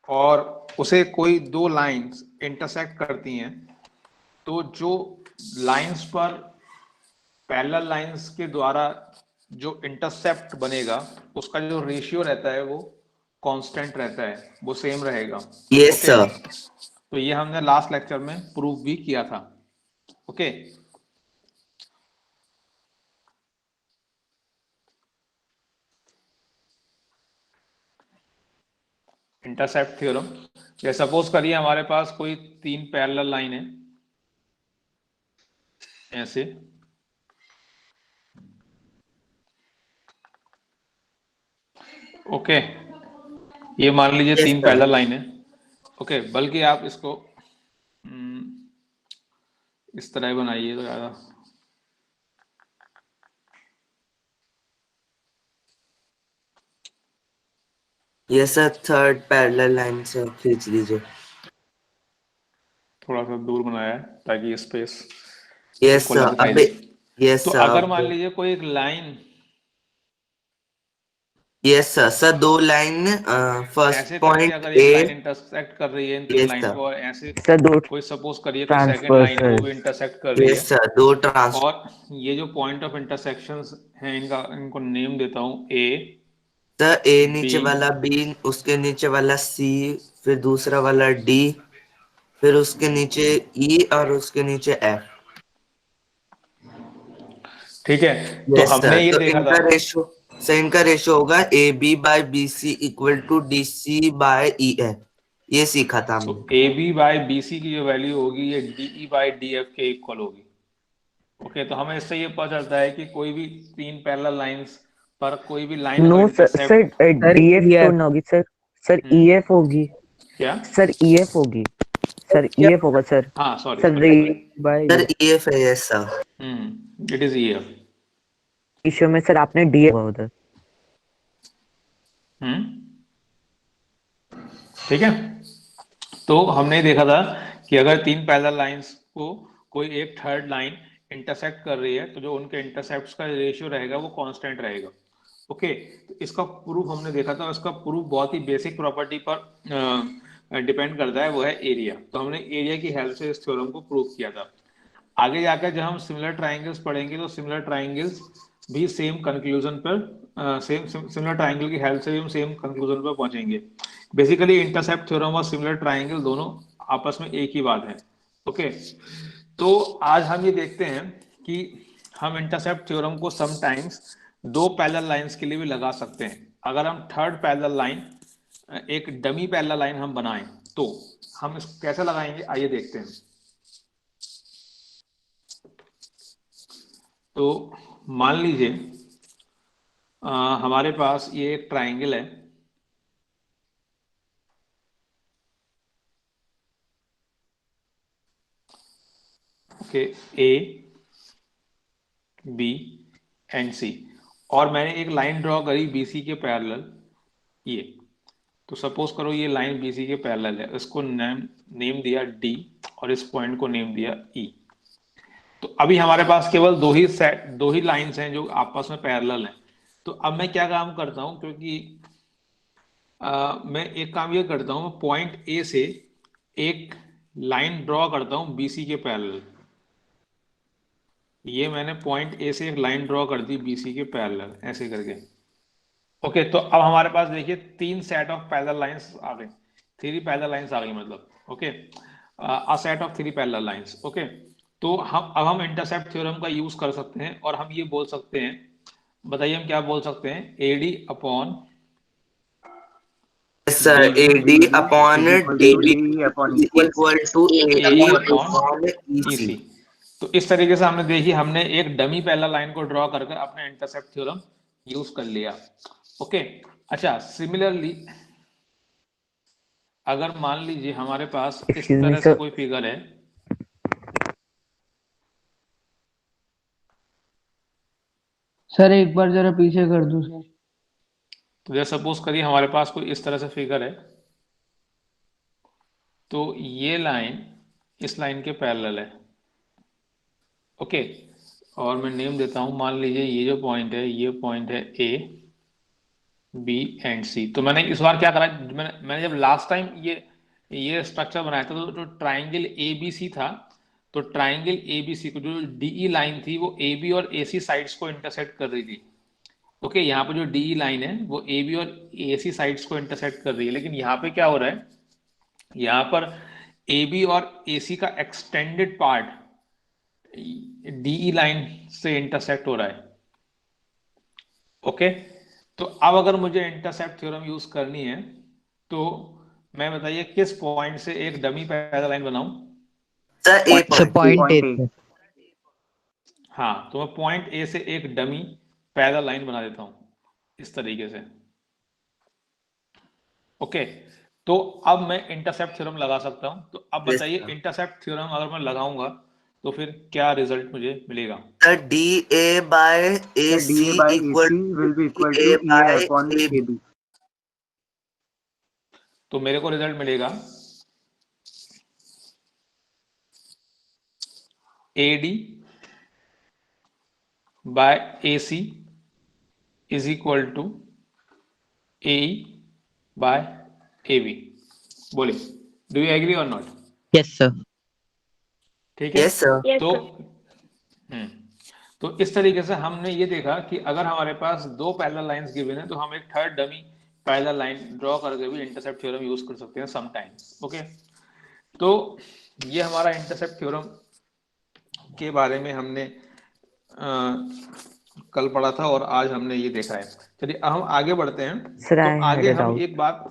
और उसे कोई दो लाइंस इंटरसेक्ट करती हैं, तो जो लाइंस पर पैरेलल लाइंस के द्वारा जो इंटरसेप्ट बनेगा उसका जो रेशियो रहता है वो कांस्टेंट रहता है, वो सेम रहेगा। Yes okay, sir. तो ये हमने लास्ट लेक्चर में प्रूव भी किया था। Okay, intercept theorem. या सपोज करिए हमारे पास कोई तीन पैरेलल लाइन है ऐसे, ओके, ये मान लीजिए यस तीन सर। पैरेलल लाइन है। ओके, बल्कि आप इसको इस तरह बनाइए तो ज्यादा। Yes sir, third parallel line से खींच लीजिए। थोड़ा सा दूर बनाया है ताकि space yes equal sir. Occupy अबे करे। यस तो सर। अगर मान लीजिए कोई एक लाइन यस सर। सर दो लाइन, फर्स्ट ऐसे करके पॉइंट अगर ए। एक लाइन इंटरसेक्ट कर रही है इन तीन यस लाइन सर। को, और ऐसे सर दो कोई सपोज करिए कोई सेकंड लाइन है वो ट्रांसवर्सल। भी इंटरसेक्ट कर रही है, यस सर, दो ट्रांस। और ये जो पॉइंट ऑफ इंटरसेक्शंस हैं इनका, इनको नेम देता हूं ए, सर ए बी, नीचे वाला बी, उसके नीचे वाला सी, फिर दूसरा वाला डी, फिर उसके नीचे ई और उसके नीचे एफ। ठीक है। तो यस हमने सर। ये तो देखा था, इनका रेशो, सर इनका रेशो होगा A B by B C equal to D C by E F. ये सीखा था तो हमने। A B by B C की जो वैल्यू होगी ये D E by D F के इक्वल होगी। ओके, तो हमें इससे ये पता चलता है कि कोई भी तीन पैरेलल लाइंस पर कोई भी लाइन अगर no sir, sir intercept, DF तो ना होगी सर। सर ईएफ होगी। क्या, सर ईएफ होगी। सर ईएफ होगा सर। हाँ सॉरी सर सॉरी, रे बाय सर ई एफ है। Yes sir. It is E F. Ratio में सर आपने डीएफ होगा उधर। ठीक है, तो हमने देखा था कि अगर तीन पैरेलल लाइंस को कोई एक थर्ड लाइन इंटरसेक्ट कर रही है तो जो उनके इंटरसेप्ट्स का रेशियो रहेगा वो कांस्टेंट रहेगा। ओके, तो इसका प्रूफ हमने देखा था, इसका प्रूफ बहुत ही बेसिक प्रॉपर्टी पर डिपेंड करता है, वो है एरिया। तो हमने एरिया की हेल्प से इस थ्योरम को प्रूव किया था। आगे जाकर जब हम सिमिलर ट्राइंगल्स पढ़ेंगे तो सिमिलर ट्राइंगल्स भी सेम कंक्लूजन पर, सेम सिमिलर ट्राइंगल की हेल्प से भी हम सेम कंक्लूजन पर पहुंचेंगे। बेसिकली इंटरसेप्ट थ्योरम और सिमिलर ट्राइंगल दोनों आपस में एक ही बात है। ओके, तो आज हम ये देखते हैं कि हम इंटरसेप्ट थ्योरम को समटाइम्स दो पैरेलल लाइंस के लिए भी लगा सकते हैं। अगर हम थर्ड पैरेलल लाइन, एक डमी पैरेलल लाइन हम बनाएं तो हम इसको कैसे लगाएंगे, आइए देखते हैं। तो मान लीजिए हमारे पास ये एक ट्राइंगल है, ओके, ए बी एंड सी, और मैंने एक लाइन ड्रॉ करी बीसी के पैरेलल ये। तो सपोज करो ये लाइन बीसी के पैरेलल है, इसको नेम नेम दिया डी और इस पॉइंट को नेम दिया ई। तो अभी हमारे पास केवल दो ही लाइंस हैं जो आपस में पैरेलल हैं। तो अब मैं क्या काम करता हूं, क्योंकि मैं एक काम ये करता हूं, पॉइंट ए से एक लाइन ड्रॉ करता हूं बीसी के पैरेलल। ये मैंने पॉइंट ए से एक लाइन ड्रॉ कर दी बीसी के पैरेलल ऐसे करके। ओके, तो अब हमारे पास देखिए तीन सेट ऑफ पैरेलल लाइंस आ गए, थ्री पैरेलल लाइंस आ गई मतलब। Okay, a set of three parallel lines. Okay, तो हम इंटरसेप्ट थ्योरम का यूज कर सकते हैं और हम ये बोल सकते हैं, बताइए हम क्या बोल सकते हैं, AD upon yes sir. A DB D upon is equal D to B D upon equal equal to A A upon upon E C. EC. तो इस तरीके से हमने देखी, हमने एक डमी पैरेलल लाइन को ड्रॉ करके अपने इंटरसेप्ट थ्योरम यूज कर लिया। ओके, अच्छा, सिमिलरली अगर मान लीजिए हमारे पास इस एक्सक्यूज मी तरह से सर। कोई फिगर है, सर एक बार जरा पीछे कर दो सर। तो जैसे सपोज करिए हमारे पास कोई इस तरह से फिगर है, तो ये लाइन इस लाइन के पैरेलल है। ओके, और मैं नेम देता हूं, मान लीजिए ये जो पॉइंट है ये पॉइंट है ए, बी एंड सी। तो मैंने इस बार क्या करा, मैंने जब लास्ट टाइम ये स्ट्रक्चर बनाया था तो जो ट्राइंगल ए बी सी था, तो ट्राइंगल ए बी सी को जो डीई लाइन थी वो ए बी और ए सी साइड्स को इंटरसेक्ट कर रही थी। ओके, यहाँ पे जो डीई लाइन है वो ए बी और ए सी साइड्स को इंटरसेक्ट कर रही है, लेकिन यहाँ पे क्या हो रहा है, यहाँ पर ए बी और ए सी का एक्सटेंडेड पार्ट डीई लाइन से इंटरसेक्ट हो रहा है। ओके, तो अब अगर मुझे इंटरसेप्ट थ्योरम यूज करनी है तो मैं बताइए किस पॉइंट से एक डमी पैरेलल लाइन बनाऊं। Sir A sir point. Point A. हाँ, तो मैं पॉइंट ए से एक डमी पैरेलल लाइन बना देता हूं इस तरीके से। ओके, तो अब मैं इंटरसेप्ट थ्योरम लगा सकता हूं। तो अब Yes, बताइए sir. इंटरसेप्ट थ्योरम अगर मैं लगाऊंगा तो फिर क्या रिजल्ट मुझे मिलेगा। Sir D A by A So C dA by equal AC will be equal A to EA by upon A B. AB. तो मेरे को रिजल्ट मिलेगा A D by A C is equal to A by A B. बोले, do you agree और not. Yes sir. ठीक है, yes sir. तो तो इस तरीके से हमने ये देखा कि अगर हमारे पास दो पैरेलल लाइंस गिवन है तो हम एक third dummy parallel line draw करके भी इंटरसेप्ट थ्योरम यूज कर सकते हैं समटाइम्स। ओके, तो ये हमारा इंटरसेप्ट थ्योरम के बारे में हमने कल पढ़ा था और आज हमने ये देखा है। चलिए अब हम आगे बढ़ते हैं। Sir, तो I had आगे a हम doubt. एक बात,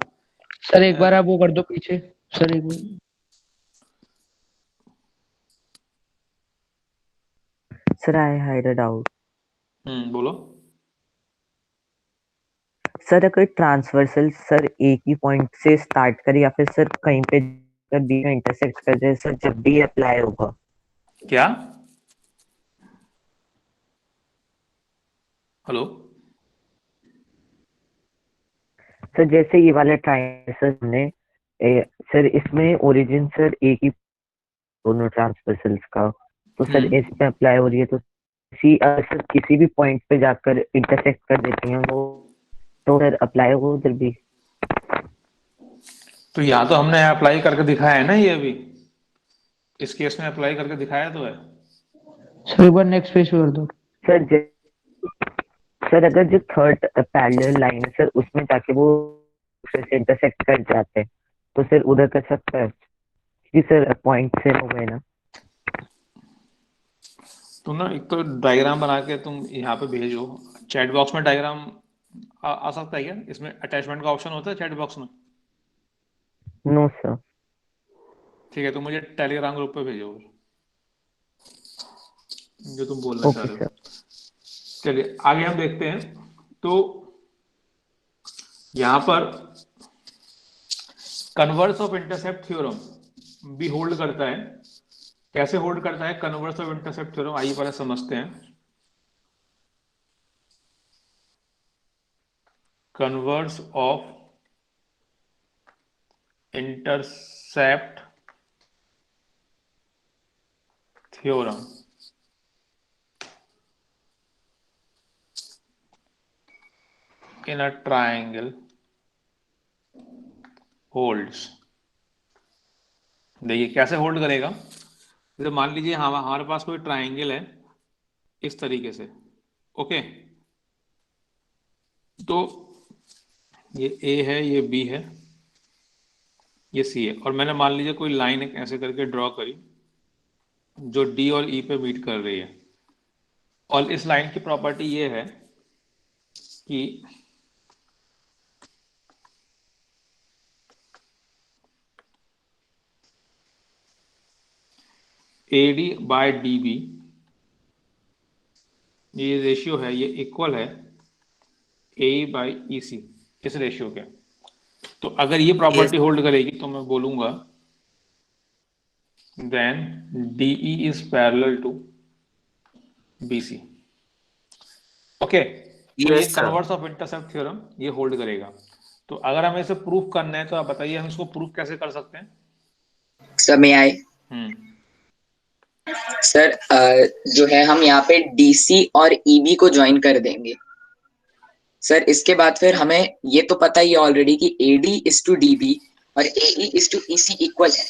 सर एक बार आप वो कर दो पीछे। सर एक बार। Sir, I had a doubt. बोलो। सर अगर ट्रांसवर्सल सर एक ही पॉइंट से स्टार्ट करे या फिर सर कहीं पे बी में इंटरसेक्ट कर जाए सर, जब भी अप्लाई होगा। क्या, हेलो। सर जैसे ये वाला ट्रायंगल सर हमने सर इसमें ओरिजिन सर एक ही दोनों ट्रांसवर्सल्स का, तो सर इस पे अप्लाई हो रही है तो सर किसी भी पॉइंट पे जाकर इंटरसेक्ट कर देती हैं वो, तो सर अप्लाई होगा उधर भी। तो यहाँ तो हमने अप्लाई करके दिखाया है ना, ये अभी इस केस में अप्लाई करके दिखाया तो है। सर एक बार नेक्स्ट पेज पे कर दो। सर अगर जो थर्ड पैरेलल लाइन है सर उसमें जाके वो फिर से इंटरसेक्ट कर जाते हैं तो सर उधर कर सकता है क्योंकि सर पॉइंट सेम हो गए ना। तुम ना एक तो डायग्राम बना के तुम यहाँ पे भेजो चैट बॉक्स में। डायग्राम आ सकता है क्या, इसमें अटैचमेंट का ऑप्शन होता है चैट बॉक्स में। No sir. ठीक है, तो मुझे टेलीग्राम ग्रुप पे भेजो जो तुम बोलना चाह ओके रहे हो। सर। चलिए आगे हम देखते हैं। तो यहाँ पर कन्वर्स ऑफ इंटरसेप्ट थ्योरम भी होल्ड करता है। कैसे होल्ड करता है कन्वर्स ऑफ इंटरसेप्ट थ्योरम, आइए पहले समझते हैं। Converse of intercept theorem in a triangle holds। देखिए कैसे होल्ड करेगा। जैसे मान लीजिए हमारे पास कोई ट्राइंगल है इस तरीके से। ओके, तो ये ए है, ये बी है, ये सी है, और मैंने मान लीजिए कोई लाइन एक ऐसे करके ड्रॉ करी जो डी और ई पे मीट कर रही है। और इस लाइन की प्रॉपर्टी ये है कि A D by D B ये रेशियो है, ये इक्वल है ए बाई ई सी इस रेशियो के। तो अगर ये प्रॉपर्टी होल्ड करेगी तो मैं बोलूंगा then DE is parallel to BC. Okay, तो ये Yes, sir. Converse of intercept theorem ये होल्ड करेगा। तो अगर हमें इसे प्रूफ करना है तो आप बताइए हम इसको प्रूफ कैसे कर सकते हैं। सर मैं आए सर जो है हम यहाँ पे डीसी और ईबी को ज्वाइन कर देंगे। सर इसके बाद फिर हमें ये तो पता ही है ऑलरेडी कि AD इज टू DB और AE is to EC equal है,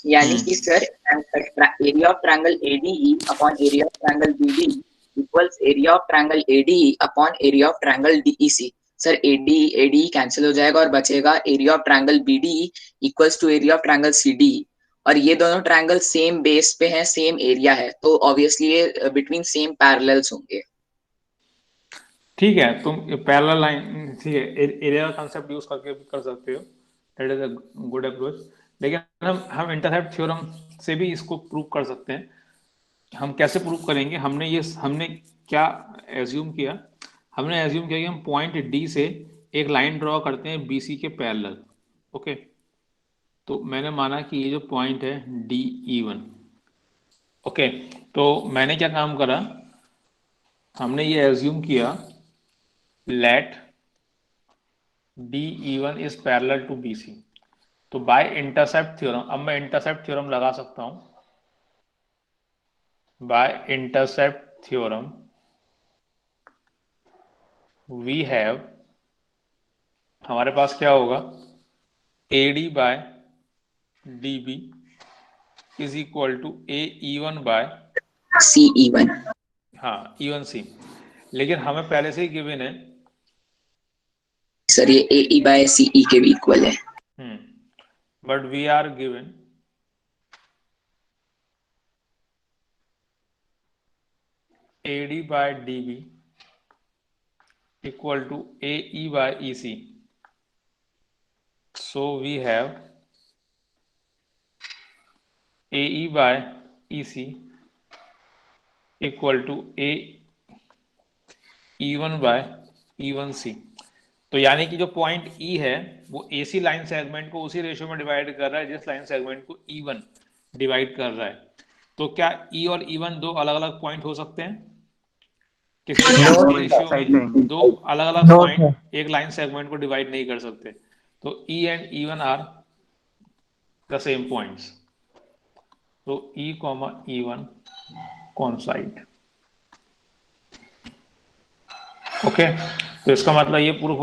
यानी कि sir area of triangle ADE upon area of triangle BD equals area of triangle ADE upon area of triangle DEC। Sir ADE cancel हो जाएगा और बचेगा area of triangle BDE equals to area of triangle CDE, और ये दोनों triangle same base पे हैं, same area है, तो ऑब्वियसली ये बिटवीन सेम पैरेलल्स होंगे। ठीक है, तुम पैरेलल लाइन, ठीक है, एरिया का कंसेप्ट यूज करके भी कर सकते हो, that is a good approach. लेकिन हम इंटरसेप्ट थ्योरम से भी इसको प्रूव कर सकते हैं। हम कैसे प्रूव करेंगे? हमने क्या एज्यूम किया? हमने एज्यूम किया कि हम पॉइंट डी से एक लाइन ड्रॉ करते हैं बीसी के पैरेलल। ओके, तो मैंने माना कि ये जो पॉइंट है DE1। ओके, तो मैंने क्या काम करा, हमने ये एज्यूम किया let DE1 is parallel to BC। तो बाय इंटरसेप्ट थ्योरम, अब मैं इंटरसेप्ट थ्योरम लगा सकता हूं। By intercept theorem we have, हमारे पास क्या होगा, AD by DB is equal to AE1 by, CE1। हाँ, E1C। लेकिन हमें पहले से ही गिवन है, सर ये AE बाय CE के भी इक्वल है। But we are given AD by DB equal to AE by EC. So we have AE by EC equal to AE1 by E1C। तो यानी कि जो पॉइंट E है वो AC लाइन सेगमेंट को उसी रेशियो में डिवाइड कर रहा है जिस लाइन सेगमेंट को E1 डिवाइड कर रहा है। तो क्या E और E1 दो अलग अलग पॉइंट हो सकते हैं? किसी रेशियो में दो अलग अलग पॉइंट एक लाइन सेगमेंट को डिवाइड नहीं कर सकते। तो E and E1 are the same points. तो E comma E1 coincide. Okay, तो इसका मतलब ये प्रूफ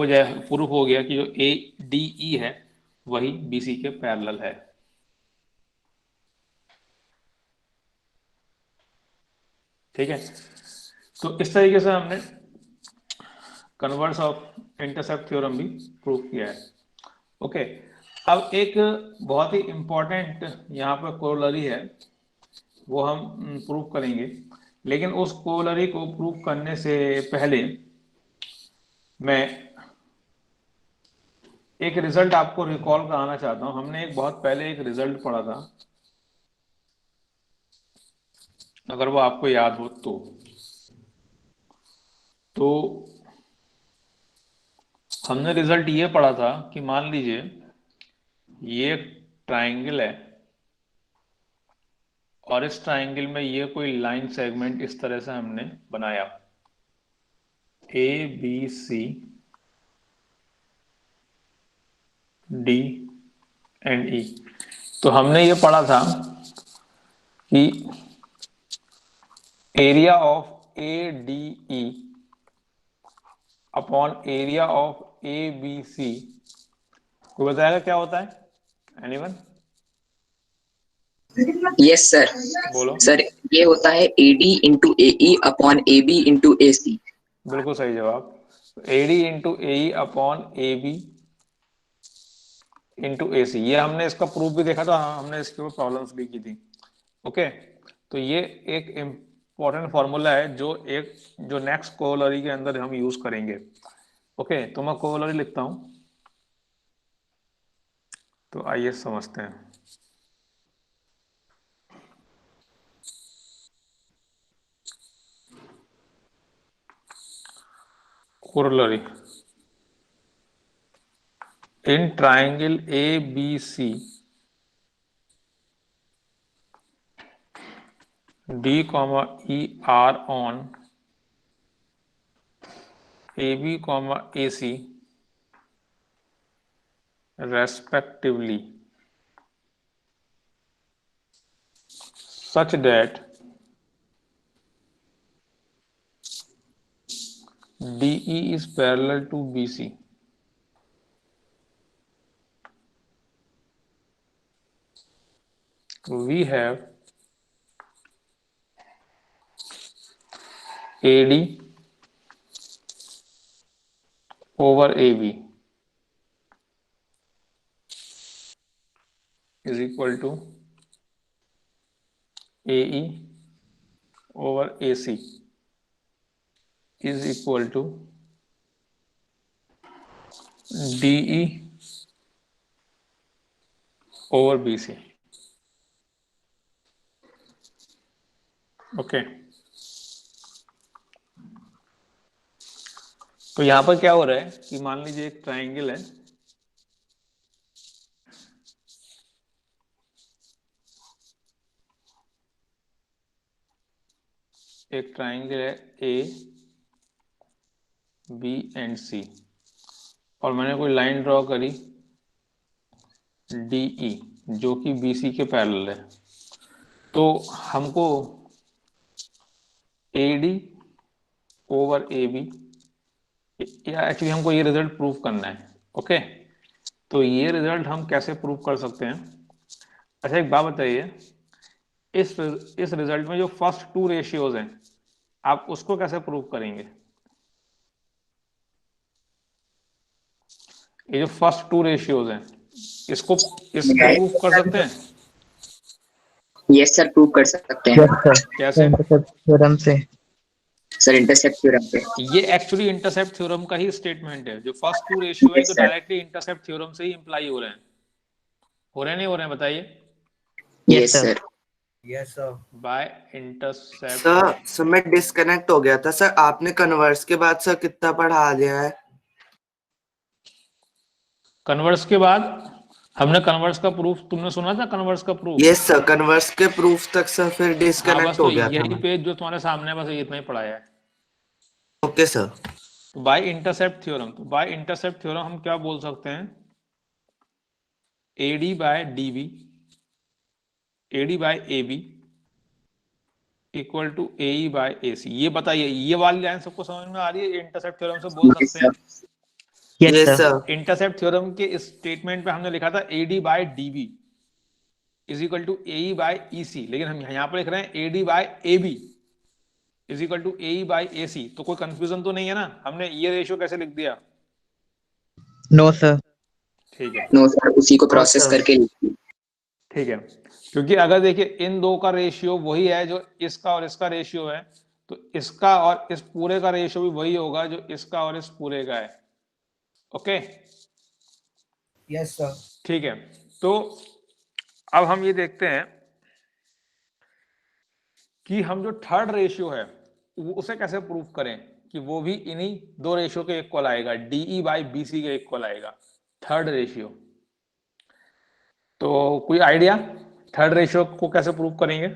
हो गया कि जो ADE है वही BC के पैरेलल है। ठीक है, तो इस तरीके से हमने कन्वर्स ऑफ इंटरसेप्ट थ्योरम भी प्रूव किया है। ओके, अब एक बहुत ही इंपॉर्टेंट यहाँ पर कोरोलरी है, वो हम प्रूव करेंगे। लेकिन उस कोरोलरी को प्रूव करने से पहले मैं एक रिजल्ट आपको रिकॉल कराना चाहता हूं। हमने एक बहुत पहले एक रिजल्ट पढ़ा था, अगर वो आपको याद हो तो हमने रिजल्ट ये पढ़ा था कि मान लीजिए ये एक ट्राइंगल है और इस ट्राइंगल में ये कोई लाइन सेगमेंट इस तरह से हमने बनाया, ABC D एंड E। तो हमने ये पढ़ा था कि area of ADE upon area of ABC, कोई बताएगा क्या होता है? एनीवन? Yes sir. बोलो। सर ये होता है AD into AE upon AB into AC। बिल्कुल सही जवाब। AD into AE upon AB into AC, ये हमने इसका प्रूफ भी देखा था, हमने इसके ऊपर प्रॉब्लम्स भी की थी। ओके, तो ये एक इम्पॉर्टेंट फॉर्मूला है जो नेक्स्ट कोरोलरी के अंदर हम यूज करेंगे। ओके, तो मैं कोरोलरी लिखता हूं, तो आइए समझते हैं। Corollary in triangle ABC D comma E are on AB comma AC respectively such that DE is parallel to BC. We have AD over AB is equal to AE over AC is equal to DE over BC. Okay तो यहां पर क्या हो रहा है कि मान लीजिए एक ट्राइंगल है, एक ट्राइंगल है ए बी एंड सी, और मैंने कोई लाइन ड्रॉ करी DE जो कि BC के पैरेलल है। तो हमको AD ओवर AB, या एक्चुअली हमको ये रिजल्ट प्रूव करना है। ओके तो ये रिजल्ट हम कैसे प्रूव कर सकते हैं? अच्छा एक बात बताइए, इस रिजल्ट में जो फर्स्ट टू रेशियोज हैं आप उसको कैसे प्रूव करेंगे? ये जो फर्स्ट टू रेशियोज हैं इसको प्रूव कर सकते हैं? यस सर, प्रूव कर सकते हैं। कैसे? थ्योरम से। सर इंटरसेप्ट थ्योरम पे। ये एक्चुअली इंटरसेप्ट थ्योरम का ही स्टेटमेंट है। जो फर्स्ट टू रेशियो है Yes, तो sir. डायरेक्टली इंटरसेप्ट थ्योरम से ही इंप्लाई हो रहे हैं, नहीं हो रहे हैं? बताइए। Yes sir. Yes sir. By intercept. Sir मैं डिस्कनेक्ट हो गया था सर। आपने कन्वर्स के बाद सर कितना पढ़ा दिया है? कन्वर्स के बाद हमने कन्वर्स का प्रूफ, तुमने सुना था कन्वर्स का प्रूफ? यस सर, कन्वर्स के प्रूफ तक सर फिर हाँ डिस्कनेक्ट बस हो तो गया था यही मैं। पेज जो तुम्हारे सामने है बस इतना ही पढ़ाया है। Okay sir. तो बाय इंटरसेप्ट थ्योरम, तो बाय इंटरसेप्ट थ्योरम हम क्या बोल सकते हैं? AD by DB, AD by AB equal to AE by AC। ये बताइए, ये वाली लाइन सबको समझ में आ रही है? इंटरसेप्ट थ्योरम से बोल सकते हैं। Yes sir. इंटरसेप्ट थ्योरम के इस स्टेटमेंट पे हमने लिखा था AD by DB is equal to AE by EC, लेकिन हम यहाँ पर लिख रहे हैं AD by AB is equal to AE by AC। तो कोई कंफ्यूजन तो नहीं है ना? हमने ये रेशियो कैसे लिख दिया? No sir. ठीक है, नो सर, उसी को प्रोसेस sir. करके। ठीक है, क्योंकि अगर देखिए इन दो का रेशियो वही है जो इसका और इसका रेशियो है, तो इसका और इस पूरे का रेशियो भी वही होगा जो इसका और इस पूरे का है। Okay yes sir. ठीक है, तो अब हम ये देखते हैं कि हम जो थर्ड रेशियो है उसे कैसे प्रूव करें कि वो भी इन्हीं दो रेशियो के इक्वल आएगा, DE बाई BC के इक्वल आएगा थर्ड रेशियो। तो कोई आइडिया थर्ड रेशियो को कैसे प्रूव करेंगे?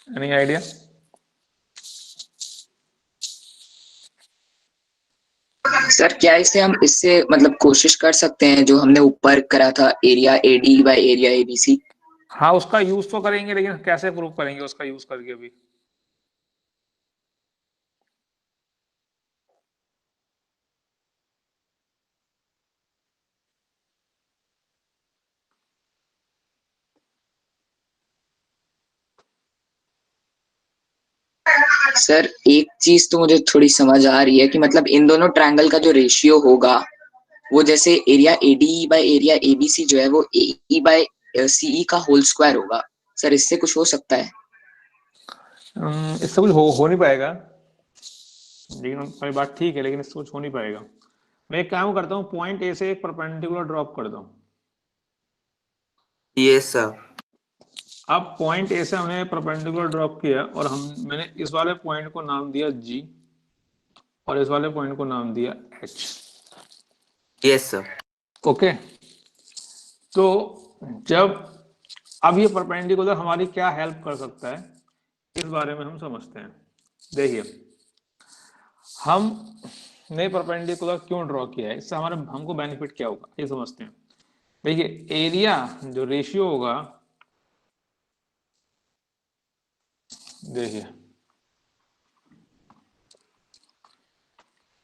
Any idea? सर क्या इसे हम इससे मतलब कोशिश कर सकते हैं जो हमने ऊपर करा था, area AD by area ABC? हाँ उसका यूज तो करेंगे, लेकिन कैसे प्रूव करेंगे उसका यूज करके भी? सर एक चीज तो मुझे थोड़ी समझ आ रही है कि मतलब इन दोनों ट्रायंगल का जो रेशियो होगा वो जैसे area AD by area ABC जो है वो AE बाय CE का होल स्क्वायर होगा। सर इससे कुछ हो सकता है? इससे कुछ हो नहीं पाएगा, लेकिन मेरी बात ठीक है, लेकिन इससे कुछ हो नहीं पाएगा। मैं एक काम करता हूँ, पॉइंट A से एक परपेंडिकुलर ड्रॉप कर दूं। Yes sir. अब पॉइंट A से हमने परपेंडिकुलर ड्रॉप किया और मैंने इस वाले पॉइंट को नाम दिया G और इस वाले पॉइंट को नाम दिया H। Yes sir. ओके तो जब अब ये परपेंडिकुलर हमारी क्या हेल्प कर सकता है इस बारे में हम समझते हैं। देखिए हमने परपेंडिकुलर क्यों ड्रॉ किया है, इससे हमको बेनिफिट क्या होगा ये समझते हैं। देखिए एरिया जो रेशियो होगा देखिए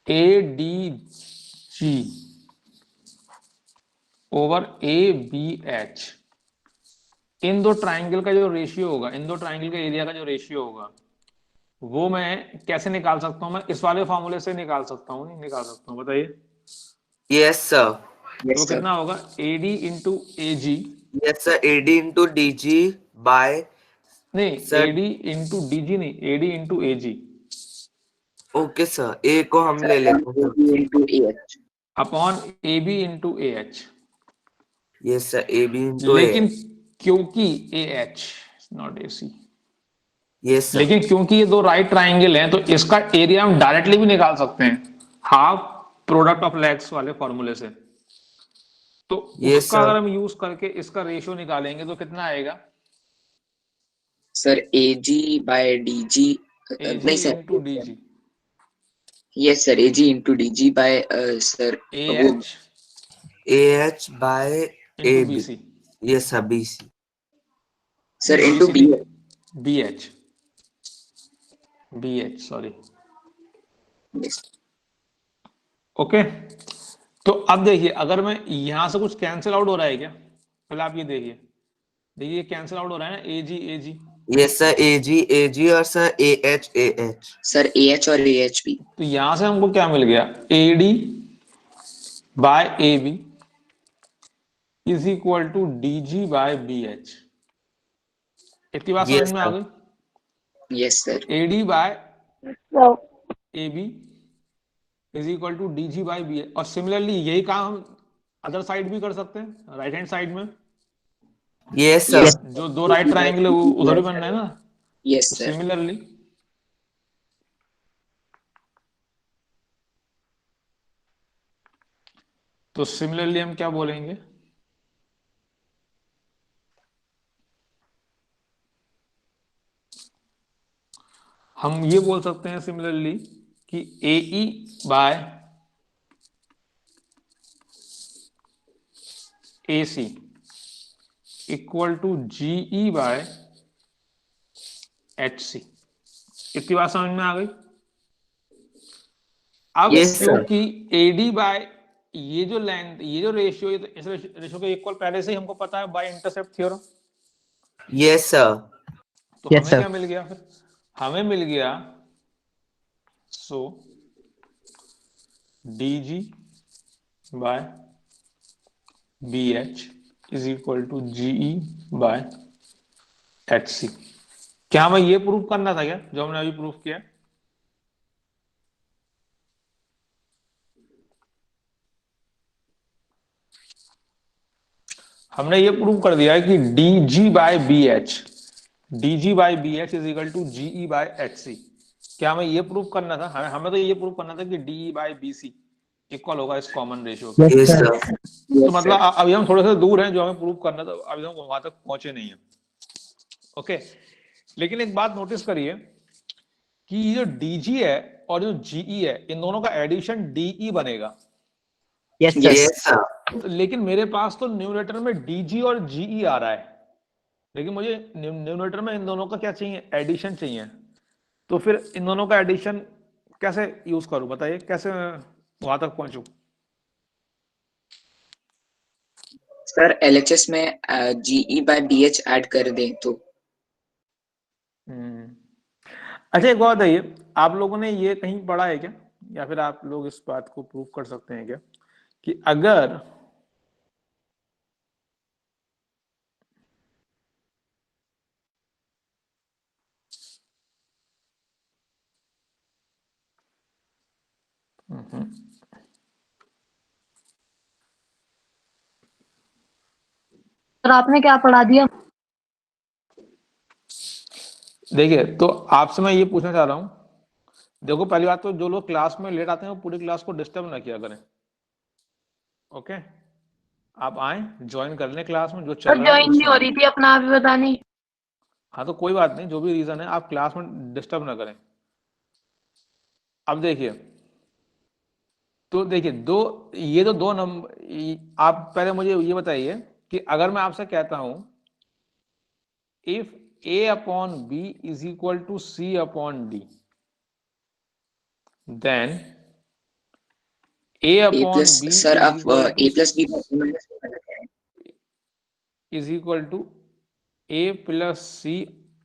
ADG ओवर ABH, इन दो ट्राइंगल का जो रेशियो होगा, इन दो ट्राइंगल के एरिया का जो रेशियो होगा, वो मैं कैसे निकाल सकता हूँ? मैं इस वाले फॉर्मूले से निकाल सकता हूँ, नहीं निकाल सकता हूँ? बताइए। Yes sir. तो यस सर। कितना होगा? AD into AG, yes sir, AD into DG by नहीं सर। AD इंटू DG नहीं, AD into AG okay sir, A को हम ले सर लेते हैं सर। AB into AH। Upon AB into AH। Yes sir, A B into A. लेकिन क्योंकि AH not AC, yes sir. लेकिन क्योंकि ये दो राइट ट्राइंगल हैं तो इसका एरिया हम डायरेक्टली भी निकाल सकते हैं, हाफ प्रोडक्ट ऑफ लेग्स वाले फॉर्मूले से। तो यस उसका अगर सर। हम यूज करके इसका रेशियो निकालेंगे तो कितना आएगा? Sir AG by DG। AG नहीं sir. Into DG, yes sir, AG into DG by sir वो AH A H by A into B. BC, yes sir, B C. Sir नहीं into BC B। नहीं, BH sorry. Yes okay, तो अब देखिए अगर मैं यहां से कुछ कैंसिल आउट हो रहा है क्या? पहले आप ये देखिए, देखिए कैंसिल आउट हो रहा है ना, AG AG। यस सर, ए जी और sir A H. Sir AH और AH भी। तो यहां से हमको क्या मिल गया? AD by AB is equal to DG by BH। इतनी बात समझ यस में आ सर। गई? Yes sir. AD by AB is equal to DG by BH। और सिमिलरली यही काम हम अदर साइड भी कर सकते हैं, राइट हैंड साइड में यस यस। सर। जो दो राइट ट्राइंगल है वो उधर भी बनना है ना। यस तो सर। सिमिलरली हम क्या बोलेंगे? हम ये बोल सकते हैं सिमिलरली कि AE by AC equal to GE by HC। इतनी बात समझ में आ गई? अब यस सर। क्योंकि AD बाय ये जो लेंथ, ये जो रेशियो, इस रेशियो के इक्वल पहले से ही हमको पता है by intercept theorem. Yes sir. तो Yes, हमें sir. क्या मिल गया फिर? हमें मिल गया so DG by BH is equal to GE by HC। क्या हमें ये प्रूव करना था क्या जो हमने अभी प्रूव किया? हमने ये प्रूव कर दिया है कि DG by BH is equal to GE by HC। क्या हमें ये प्रूव करना था? हमें तो ये प्रूव करना था कि DE बाय BC इक्वल होगा इस कॉमन रेशियो के। Yes, yes sir. सर। तो यस मतलब सर। अभी हम थोड़े से दूर हैं, जो हमें प्रूव करना था अभी हम वहां तक पहुंचे नहीं है। ओके, लेकिन एक बात नोटिस करिए कि ये जो DG है और जो GE है, इन दोनों का एडिशन DE बनेगा। Yes, sir. Yes sir. तो लेकिन मेरे पास तो न्यूमरेटर में DG और GE आ रहा है, लेकिन मुझे न्यूमरेटर में इन दोनों का क्या चाहिए? एडिशन चाहिए। तो फिर इन दोनों का एडिशन कैसे यूज करूं? बताइए कैसे मैं वहां तक पहुंचूं? सर LHS में GE by BH ऐड कर दें तो। अच्छा एक बात बताइए, आप लोगों ने ये कहीं पढ़ा है क्या, या फिर आप लोग इस बात को प्रूव कर सकते हैं क्या कि अगर सर आपने क्या पढ़ा दिया? देखिए, तो आपसे मैं ये पूछना चाह रहा हूं, देखो पहली बात तो जो लोग क्लास में लेट आते हैं वो पूरी क्लास को डिस्टर्ब ना किया करें। ओके, आप आए ज्वाइन कर लें क्लास में, जो चल सर रहा है ज्वाइन वो नहीं हो सुने। रही थी, अपना आप ही बतानी। हाँ तो कोई बात नहीं, जो भी रीजन है आप क्लास में डिस्टर्ब ना करें। अब देखिए, तो देखिए ये तो दो नंबर, आप पहले मुझे ये बताइए कि अगर मैं आपसे कहता हूं if A upon B is equal to C upon D, then A A upon plus B sir is आप equal A to plus B minus is equal to A plus C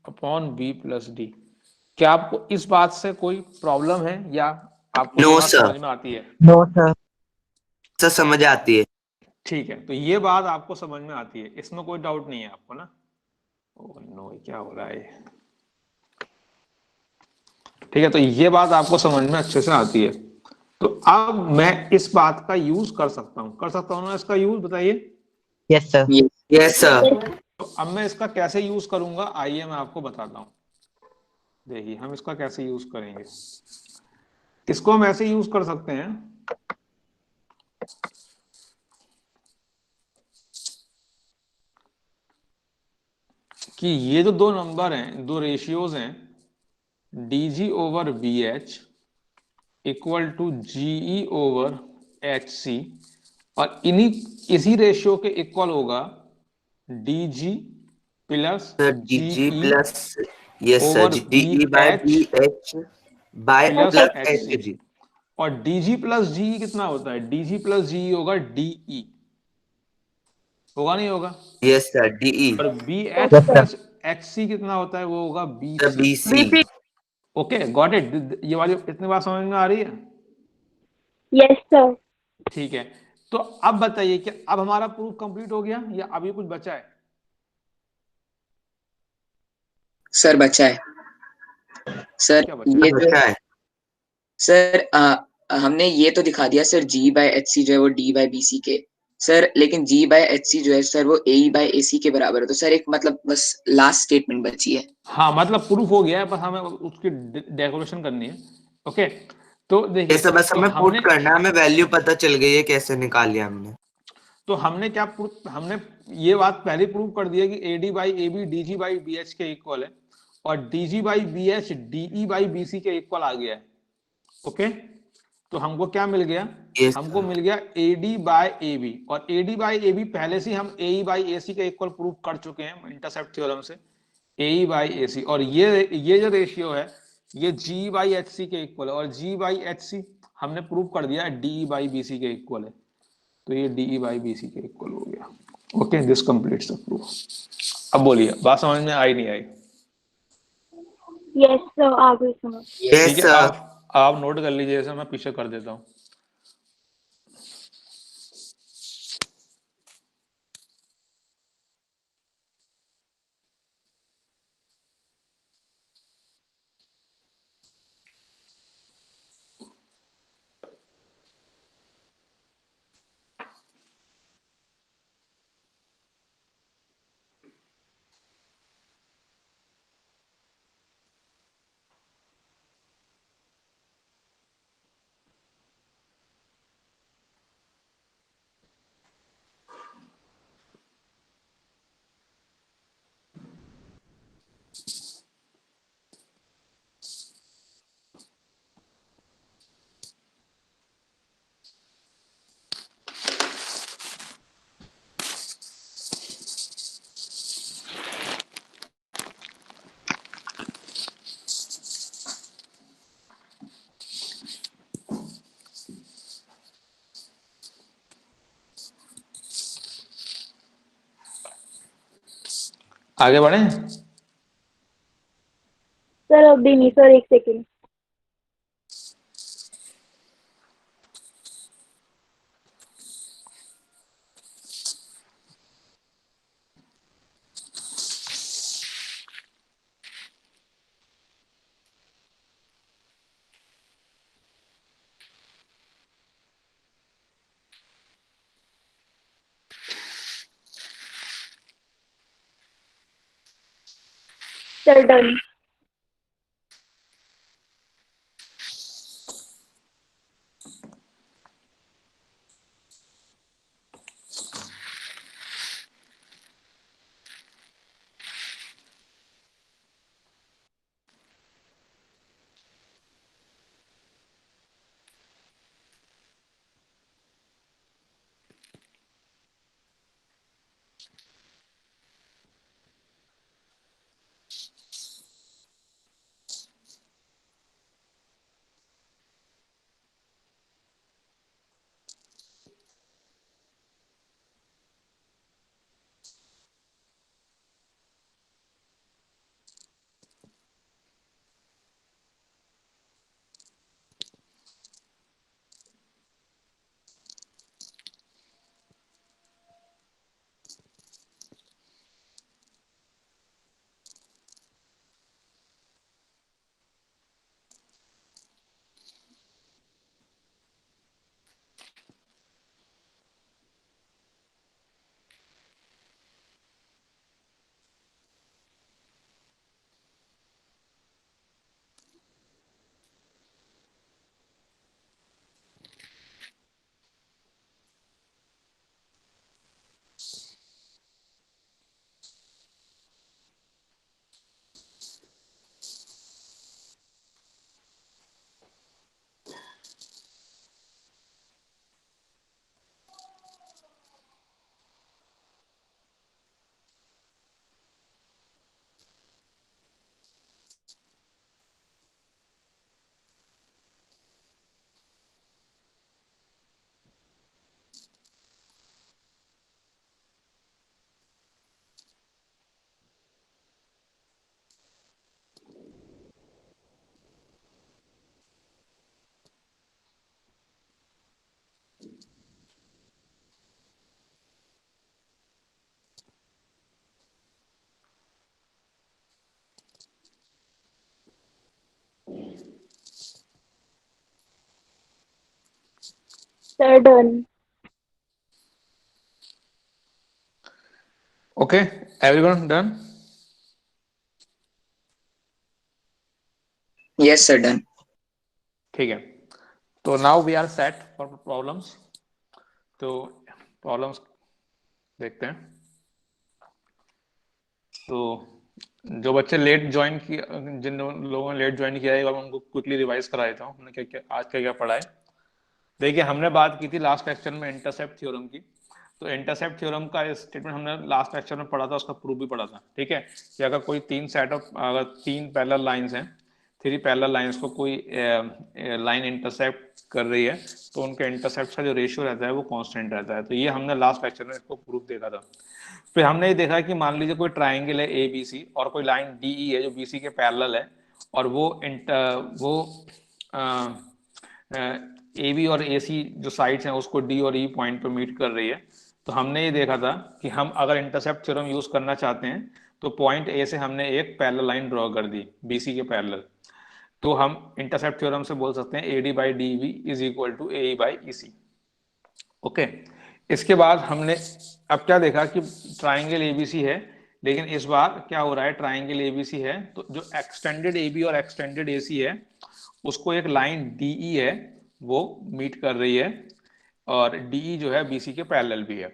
upon B plus D। क्या आपको इस बात से कोई problem है या आपको ये नो बात सर। समझ में आती है? No sir. सर समझ आती है। ठीक है, तो ये बात आपको समझ में आती है, इसमें कोई डाउट नहीं है आपको ना? ओह नो, क्या हो रहा है? ठीक है, तो ये बात आपको समझ में अच्छे से आती है। तो अब मैं इस बात का यूज कर सकता हूँ ना इसका यूज, बताइए। Yes sir. ये यस सर। तो अब मैं इसका कैसे यूज करूंगा, आइए मैं आपको बताता हूँ। देखिए हम इसका कैसे यूज करेंगे। इसको हम ऐसे यूज कर सकते हैं कि ये जो दो नंबर हैं, दो रेशियोज हैं, dg over bh equal to GE over hc, और इसी रेशियो के इक्वल होगा dg plus sir D G GE plus, yes sir, over G E by B bh H by plus plus H hc। जी। और dg plus GE कितना होता है? dg plus GE होगा de, होगा नहीं होगा? Yes sir, D E. और B H yes sir. Plus H C कितना होता है? वो होगा B sir C. B C. Okay, got it. ये वाली इतनी बात समझ में आ रही है? Yes sir. ठीक है, तो अब बताइए कि अब हमारा प्रूफ कंप्लीट हो गया या अभी कुछ बचा है? सर बचा है सर क्या बचा ये है? जो बचा है। सर हमने ये तो दिखा दिया sir G by H C जो है वो डी बाय बी सी के सर, लेकिन जी बाय एच सी जो है सर वो ए बाय ए सी के बराबर है। तो सर एक मतलब बस लास्ट स्टेटमेंट बची है। हाँ, मतलब प्रूफ हो गया है, बस हमें उसकी डेकोरेशन करनी है। ओके, तो ये देखिए, सब बस तो हमें पुट हमने करना है, हमें वैल्यू पता चल गई है कैसे निकाली हमने। तो हमने क्या प्रूफ, हमने ये बात पहले प्रूव कर दी है कि A D by A B D G by B H के इक्वल है, और D G by B H DE by B C के इक्वल आ गया है। ओके, तो हमको क्या मिल गया? ये हमको मिल गया A D by A B, और A D by A B पहले से हम ए बाई ए सी के इक्वल प्रूव कर चुके हैं इंटरसेप्ट थ्योरम से, ए बाई ए सी। और ये जो रेशियो है ये जी बाई एच सी के इक्वल है, और जी बाई एच सी हमने प्रूव कर दिया है डी बाई बी सी के इक्वल है, तो ये डी बाई बी सी के इक्वल हो गया। Okay, this completes the proof. अब बोलिए, बात समझ में आई नहीं आई? यस सर, आ गई समझ। ठीक यस है, सर। आप नोट कर लीजिए, जैसे मैं पीछे कर देता हूँ। आगे बढ़े? सर अभी नहीं सर, एक second. Sir done. Sir, done. Okay, everyone done? Yes, sir, done. ठीक है, तो now we are set for problems. तो प्रॉब्लम्स देखते हैं। तो जो बच्चे लेट ज्वाइन किया, जिन लोगों ने लेट ज्वाइन किया है, मैं उनको क्विकली रिवाइज करा देता हूँ हमने क्या क्या आज क्या क्या पढ़ा है। देखिए, हमने बात की थी लास्ट लेक्चर में इंटरसेप्ट थ्योरम की। तो इंटरसेप्ट थ्योरम का स्टेटमेंट हमने लास्ट लेक्चर में पढ़ा था, उसका प्रूफ भी पढ़ा था। ठीक है, कि अगर कोई अगर तीन पैरेलल लाइंस हैं, थ्री पैरेलल लाइंस को कोई लाइन इंटरसेप्ट कर रही है, तो उनके इंटरसेप्ट का जो रेशियो रहता है वो कांस्टेंट रहता है। तो ये हमने लास्ट लेक्चर में इसको प्रूफ देखा था। फिर हमने ये देखा कि मान लीजिए कोई ट्राइंगल है ए बी सी, और कोई लाइन डी ई है जो बी सी के पैरेलल है, और वो ए बी और ए सी जो साइड्स हैं उसको डी और ई पॉइंट पे मीट कर रही है। तो हमने ये देखा था कि हम अगर इंटरसेप्ट थ्योरम यूज करना चाहते हैं, तो पॉइंट ए से हमने एक पैरेलल लाइन ड्रॉ कर दी बी सी के पैरेलल। तो हम इंटरसेप्ट थ्योरम से बोल सकते हैं A D by D B is equal to A by E C. Okay, इसके बाद हमने अब क्या देखा कि ट्राइंगल एबीसी है, लेकिन इस बार क्या हो रहा है, ट्राइंगल एबीसी है तो जो एक्सटेंडेड एबी और एक्सटेंडेड एसी है उसको एक लाइन डीई है वो मीट कर रही है, और डीई जो है बीसी के पैरेलल भी है।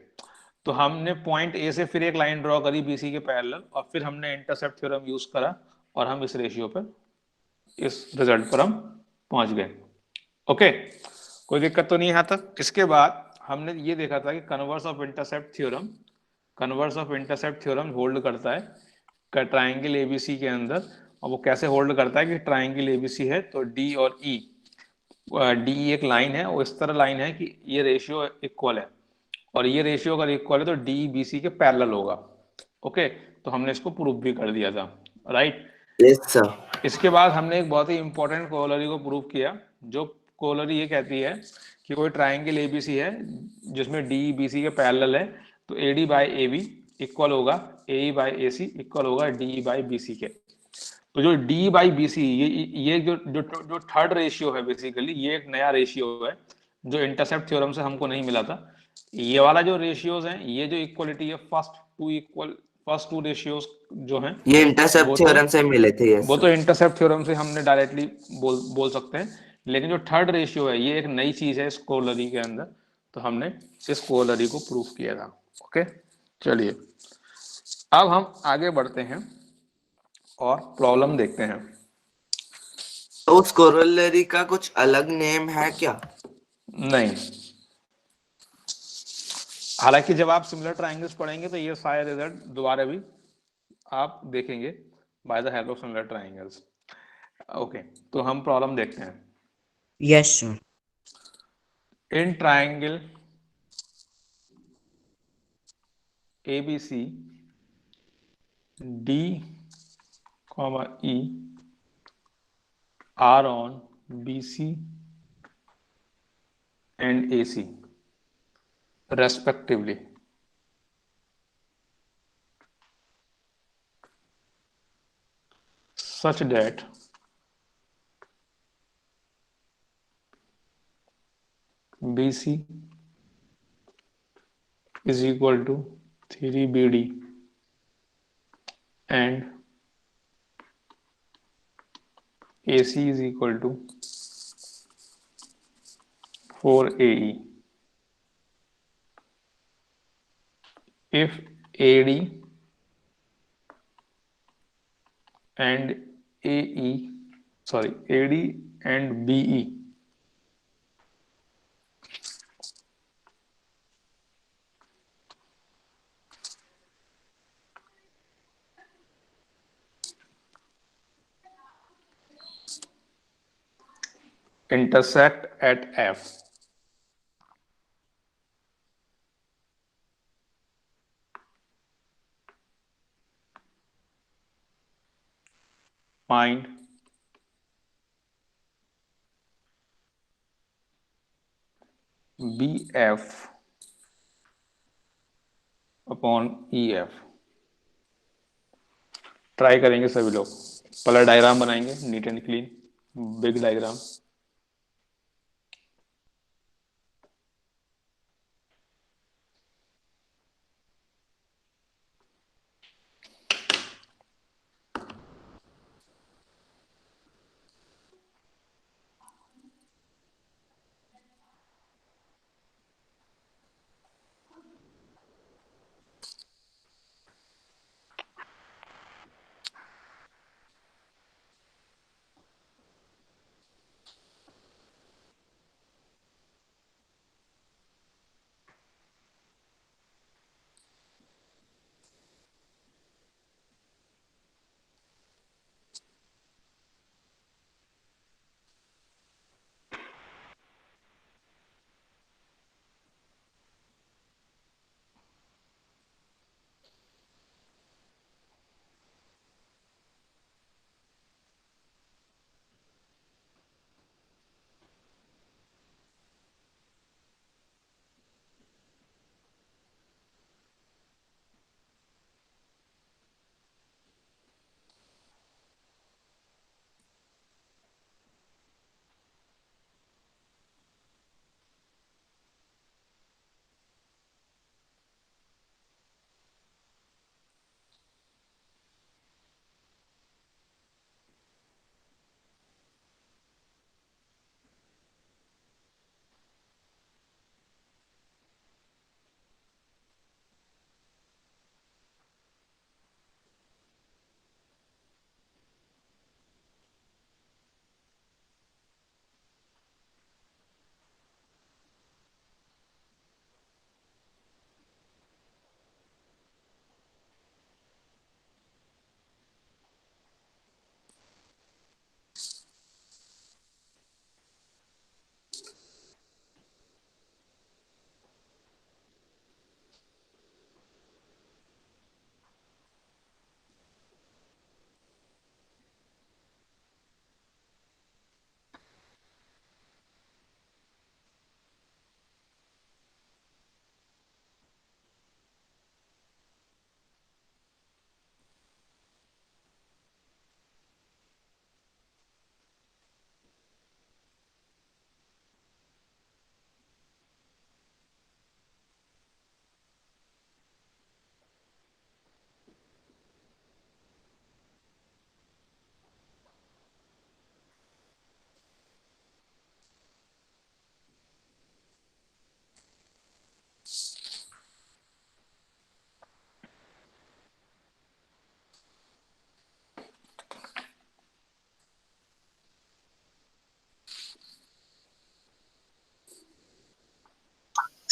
तो हमने पॉइंट ए से फिर एक लाइन ड्रॉ करी बीसी के पैरेलल, और फिर हमने इंटरसेप्ट थ्योरम यूज करा, और हम इस रेशियो पर, इस रिजल्ट पर हम पहुंच गए। ओके, कोई दिक्कत तो नहीं है यहाँ तक। इसके बाद हमने ये देखा था कि converse of intercept theorem hold करता है ट्राइंगल एबीसी के अंदर। और वो कैसे होल्ड करता है कि ट्राइंगल एबीसी है तो डी और ई, डी एक लाइन है, वो इस तरह लाइन है कि ये रेशियो इक्वल है, और ये रेशियो अगर इक्वल है तो डी बी सी के पैरेलल होगा। ओके, तो हमने इसको प्रूव भी कर दिया था, राइट। Yes sir. इसके बाद हमने एक बहुत ही इंपॉर्टेंट कोलरी को प्रूव किया। जो कोलरी ये कहती है कि कोई ट्राइंगल एबीसी है जिसमें डी बी सी के पैरेलल है, तो A D by A B equal होगा A by A C equal होगा डी बाई बी सी के। तो जो डी बाई बी सी, ये जो जो जो थर्ड रेशियो है, बेसिकली ये एक नया रेशियो है जो इंटरसेप्ट थ्योरम से हमको नहीं मिला था। ये वाला जो रेशियोज हैं, ये जो इक्वलिटी है, फर्स्ट टू रेशियोज जो हैं, ये इंटरसेप्ट थ्योरम से मिले थे। यस वो तो सर। इंटरसेप्ट थ्योरम से हमने डायरेक्टली बोल सकते हैं। लेकिन जो थर्ड रेशियो है ये एक नई चीज है इस कोलरी के अंदर, तो हमने इस कोलरी को प्रूफ किया था। ओके, चलिए अब हम आगे बढ़ते हैं और प्रॉब्लम देखते हैं। तो उस कोरोलरी का कुछ अलग नेम है क्या? नहीं, हालांकि जब आप सिमिलर ट्राइंगल्स पढ़ेंगे तो ये सारे रिजल्ट दोबारा भी आप देखेंगे by the help of similar triangles. Okay, तो हम प्रॉब्लम देखते हैं। Yes sir. In triangle ABC D comma E are on BC and AC respectively. Such that BC is equal to 3BD and AC is equal to 4AE. If AD and AD and BE intersect at F, find BF upon EF। Try करेंगे सभी लोग, पहला diagram बनाएंगे neat and clean, big diagram.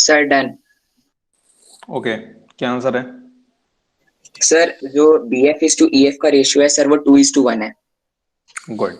Sir done. Okay, क्या answer है? Sir जो BF is to EF का ratio है सर वो 2:1 है। गुड।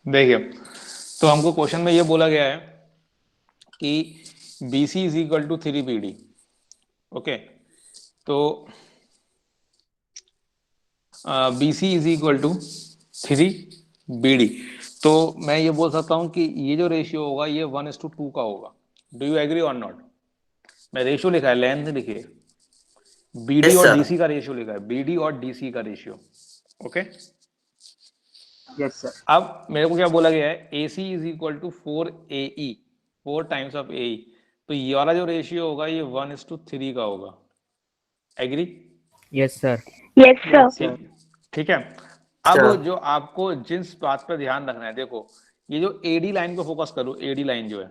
देखिए, तो हमको क्वेश्चन में ये बोला गया है कि BC is equal to 3BD। Okay, तो BC is equal to 3BD। तो मैं ये बोल सकता हूँ कि ये जो रेशियो होगा ये 1:2 का होगा। डू यू एग्री और नॉट? मैं रेशियो लिखा है, लेंथ लिखिए। BD यस और सर। DC का रेशियो लिखा है, BD और DC का रेशियो। Okay, yes sir. अब मेरे को क्या बोला गया है, AC is equal to 4AE, 4 times of AE। तो ये वाला जो रेशियो होगा ये 1:3 का होगा। Agree? Yes sir. Yes, sir. ठीक, ठीक है। अब सर। जो आपको जिस बात पर ध्यान रखना है, देखो ये जो AD लाइन पे फोकस करो, AD लाइन जो है,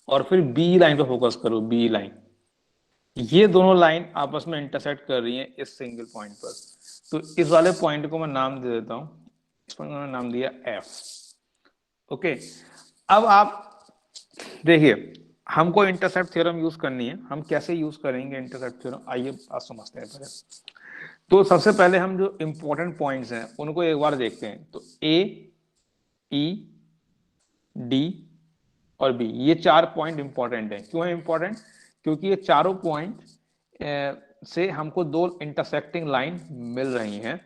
और फिर B लाइन पे फोकस करो, B लाइन। ये दोनों लाइन आपस में इंटरसेक्ट कर रही हैं इस सिंगल पॉइंट पर। तो इस वाले पॉइंट को मैं नाम दे देता हूं, इस पॉइंट को मैंने नाम दिया F। ओके, अब आप देखिए, हमको इंटरसेप्ट थ्योरम यूज करनी है। हम कैसे यूज करेंगे इंटरसेप्ट थ्योरम, आइए आज समझते हैं पहले। तो सबसे पहले हम जो इंपॉर्टेंट पॉइंट्स हैं उनको एक बार देखते हैं। तो A, E, D और B, ये 4 पॉइंट इंपॉर्टेंट हैं। क्यों है इंपॉर्टेंट? क्योंकि ये चारों पॉइंट से हमको 2 इंटरसेक्टिंग लाइन मिल रही हैं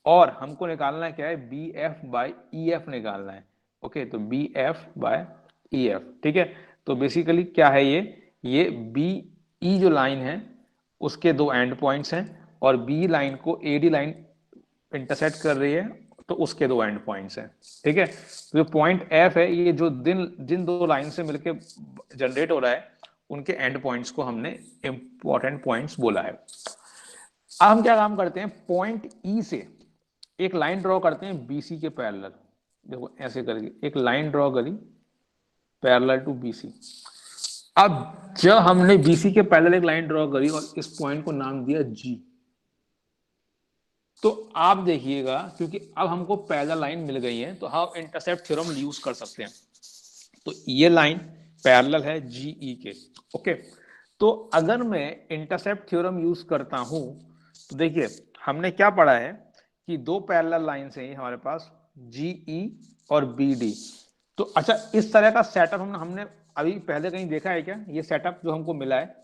और हमको निकालना क्या है, BF बाय EF निकालना है। ओके, तो BF बाय EF, ठीक है। तो बेसिकली क्या है ये BE जो लाइन है उसके 2 एंड पॉइंट्स हैं और B लाइन को AD लाइन इंटरसेक्ट कर रही है तो उसके 2 एंड पॉइंट्स हैं, ठीक है। तो जो पॉइंट F है ये जो जिन 2 लाइन से मिलके जनरेट हो रहा है उनके एंड पॉइंट्स को हमने इंपॉर्टेंट पॉइंट्स बोला है। अब हम क्या काम करते हैं, पॉइंट E से एक लाइन ड्रॉ करते हैं BC के पैरेलल। देखो ऐसे करके एक लाइन ड्रॉ करी पैरेलल टू BC। अब जब हमने BC के पैरेलल एक लाइन ड्रॉ करी और इस पॉइंट को नाम दिया G, तो आप देखिएगा क्योंकि अब हमको पैरेलल लाइन मिल गई है तो हम इंटरसेप्ट थ्योरम यूज कर सकते हैं। तो ये लाइन पैरेलल है GE के। ओके, तो अगर मैं इंटरसेप्ट थ्योरम यूज करता हूं तो देखिए हमने क्या पढ़ा है कि 2 पैरेलल लाइन हैं हमारे पास, GE और BD। तो अच्छा, इस तरह का सेटअप हमने अभी पहले कहीं देखा है क्या? ये सेटअप जो हमको मिला है,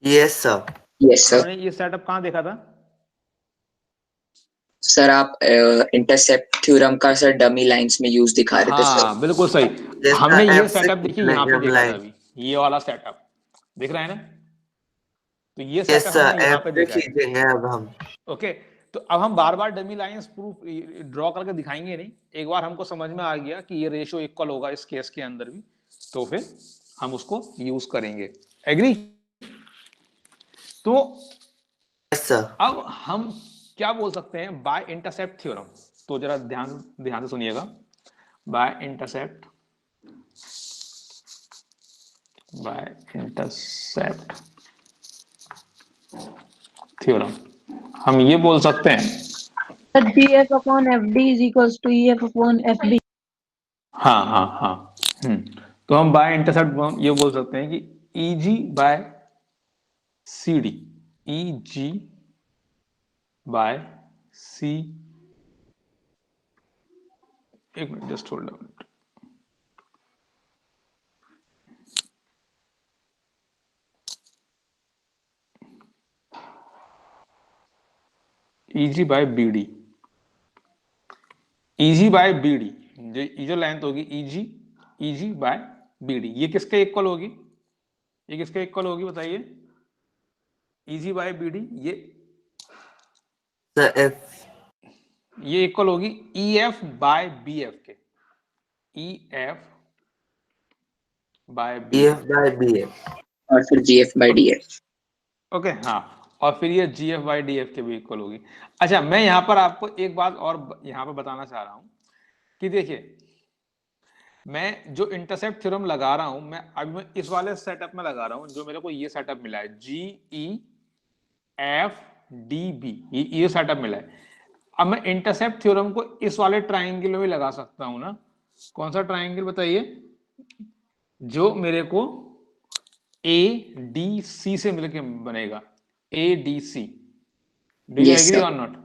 यस सर। Yes sir. हमने ये सेटअप कहाँ देखा था? सर आप इंटरसेप्ट थ्योरम का सर डमी लाइंस में यूज दिखा रहे थे सर। हाँ बिल्कुल सही। जैसा हमने ये F6 सेटअप देखिए यहाँ पे देखा था line। अभी, ये वाला सेटअप दिख रहा है ना, तो ये यस सेटअप सर, हमने यहाँ पे F6 देखा है। खींचेंगे अब हम। ओके, तो अब हम बार बार डमी लाइंस प्रूफ ड्रॉ करके दिखाएंगे नहीं, एक बार हमको समझ में आ गया कि ये रेशियो इक्वल होगा इस केस के अंदर भी, तो फिर हम उसको यूज करेंगे। एग्री? तो यस सर। अब हम क्या बोल सकते हैं बाय इंटरसेप्ट थ्योरम, तो जरा ध्यान ध्यान से सुनिएगा। बाय इंटरसेप्ट थ्योरम हम ये बोल सकते हैं, That GF upon FD is equals to EF upon FB. हाँ हाँ हाँ, तो हम बाय इंटरसेप्ट ये बोल सकते हैं कि EG by CD, EG by C, एक minute just hold on, EG by BD, EG by BD, जो लेंथ होगी EG बाय BD, ये किसके इक्वल होगी? ये किसके इक्वल होगी बताइए? EG बाय BD, सर ये इक्वल होगी EF बाय BF के, EF by BF, EF by BF। और फिर GF by DF। ओके हाँ, और फिर ये GF बाई DF के भी इक्वल होगी। अच्छा, मैं यहाँ पर आपको एक बात और यहाँ पर बताना चाह रहा हूँ कि देखिए, मैं जो इंटरसेप्ट थ्योरम लगा रहा हूँ, मैं इस वाले सेटअप में लगा रहा हूँ, जो मेरे को ये सेटअप मिला है GEFDB, ये सेटअप मिला है। अब मैं इंटरसेप्ट थ्योरम को इस वाले ट्राइंगल में भी लगा सकता हूँ ना। कौन सा ट्राइंगल बताइए? जो मेरे को ADC से मिलके बनेगा, ADC। Do you Yes, agree sir. और नॉट?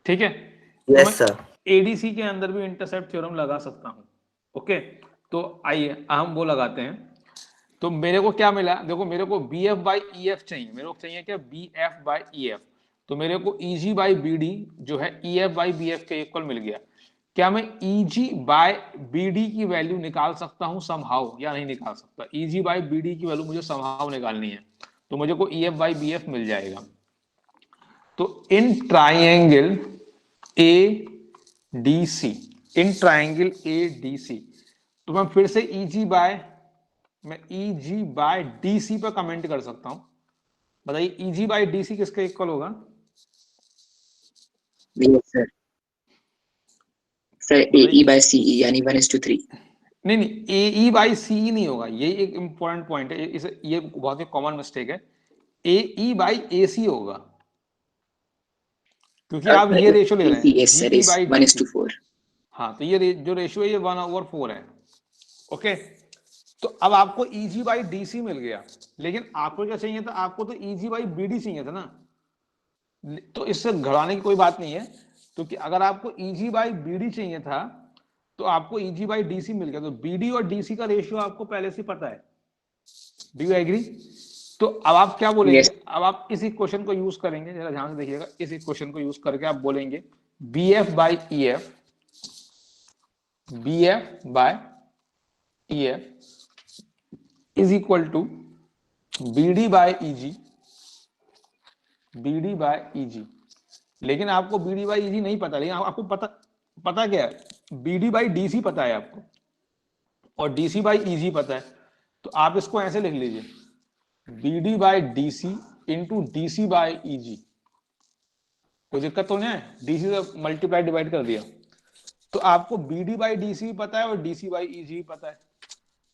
ठीक है, तो यस मैं सर। ADC के अंदर भी इंटरसेप्ट थ्योरम लगा सकता हूं। ओके, तो आइए हम वो लगाते हैं। तो मेरे को क्या मिला? देखो, मेरे को BF बाई EF चाहिए, मेरे को चाहिए क्या? BF by EF। तो मेरे को EG बाई BD जो है EF बाई BF के इक्वल मिल गया। क्या मैं EG बाय BD की वैल्यू निकाल सकता हूं समहाउ, या नहीं निकाल सकता? EG बाय BD की वैल्यू मुझे समहाउ निकालनी है, तो मुझे को EF बाई BF मिल जाएगा। तो in triangle ADC, in triangle ADC, तो मैं फिर से EG बाय DC पर कमेंट कर सकता हूं। बताइए EG बाय DC किसके इक्वल होगा? Yes, sir. Sir AE by CE यानी 1:3। नहीं नहीं, AE बाई CE नहीं होगा, ये एक इंपॉर्टेंट पॉइंट है, इसे ये बहुत ही कॉमन मिस्टेक है। AE बाई AC होगा, क्योंकि आप ये रेशियो ले रहे हैं Yes, sir, GE is by DC। 1:4। हाँ, तो ये जो रेशियो है ये 1/4 है। ओके, तो अब आपको EG बाई DC मिल गया, लेकिन आपको क्या चाहिए था? आपको तो EG बाई BD चाहिए था ना। तो इससे घबराने की कोई बात नहीं है, क्योंकि अगर आपको EG बाई BD चाहिए था तो आपको EG बाई DC मिल गया। तो BD और DC का रेशियो आपको पहले से पता है। Do you agree? तो अब आप क्या बोलेंगे? Yes. अब आप इस इक्वेशन को यूज करेंगे, जरा ध्यान से देखिएगा, इस इक्वेशन को यूज करके आप बोलेंगे BF by EF, BF bye EF is equal to BD by EG, BD by EG। लेकिन आपको BD बाई EG नहीं पता, लेकिन आपको पता क्या है? BD बाई DC पता है आपको, और DC बाई EG पता है। तो आप इसको ऐसे लिख लीजिए, BD by DC into DC by EG। कोई दिक्कत तो नहीं है? DC से मल्टीप्लाई डिवाइड कर दिया, तो आपको BD बाई DC पता है और DC बाई EG भी पता है।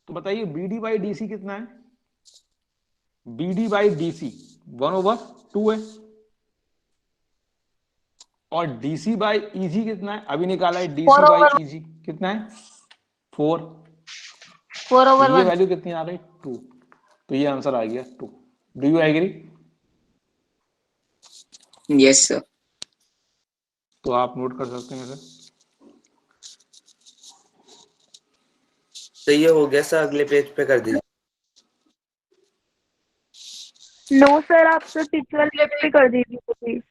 तो बताइए BD बाई DC कितना है? BD बाई DC 1/2 है, और DC बाई EG कितना है? अभी निकाला है, DC 4 बाई over EG कितना है? 4। 4/1। ये वैल्यू कितनी आ गई? 2। तो ये आंसर आ गया 2। Do you agree? Yes, sir. तो आप नोट कर सकते हैं सर। तो ये हो गया सर, अगले पेज पे कर दीजिए। नो सर, आप तो टीचर लेफ्ट पे कर दीजिए प्लीज।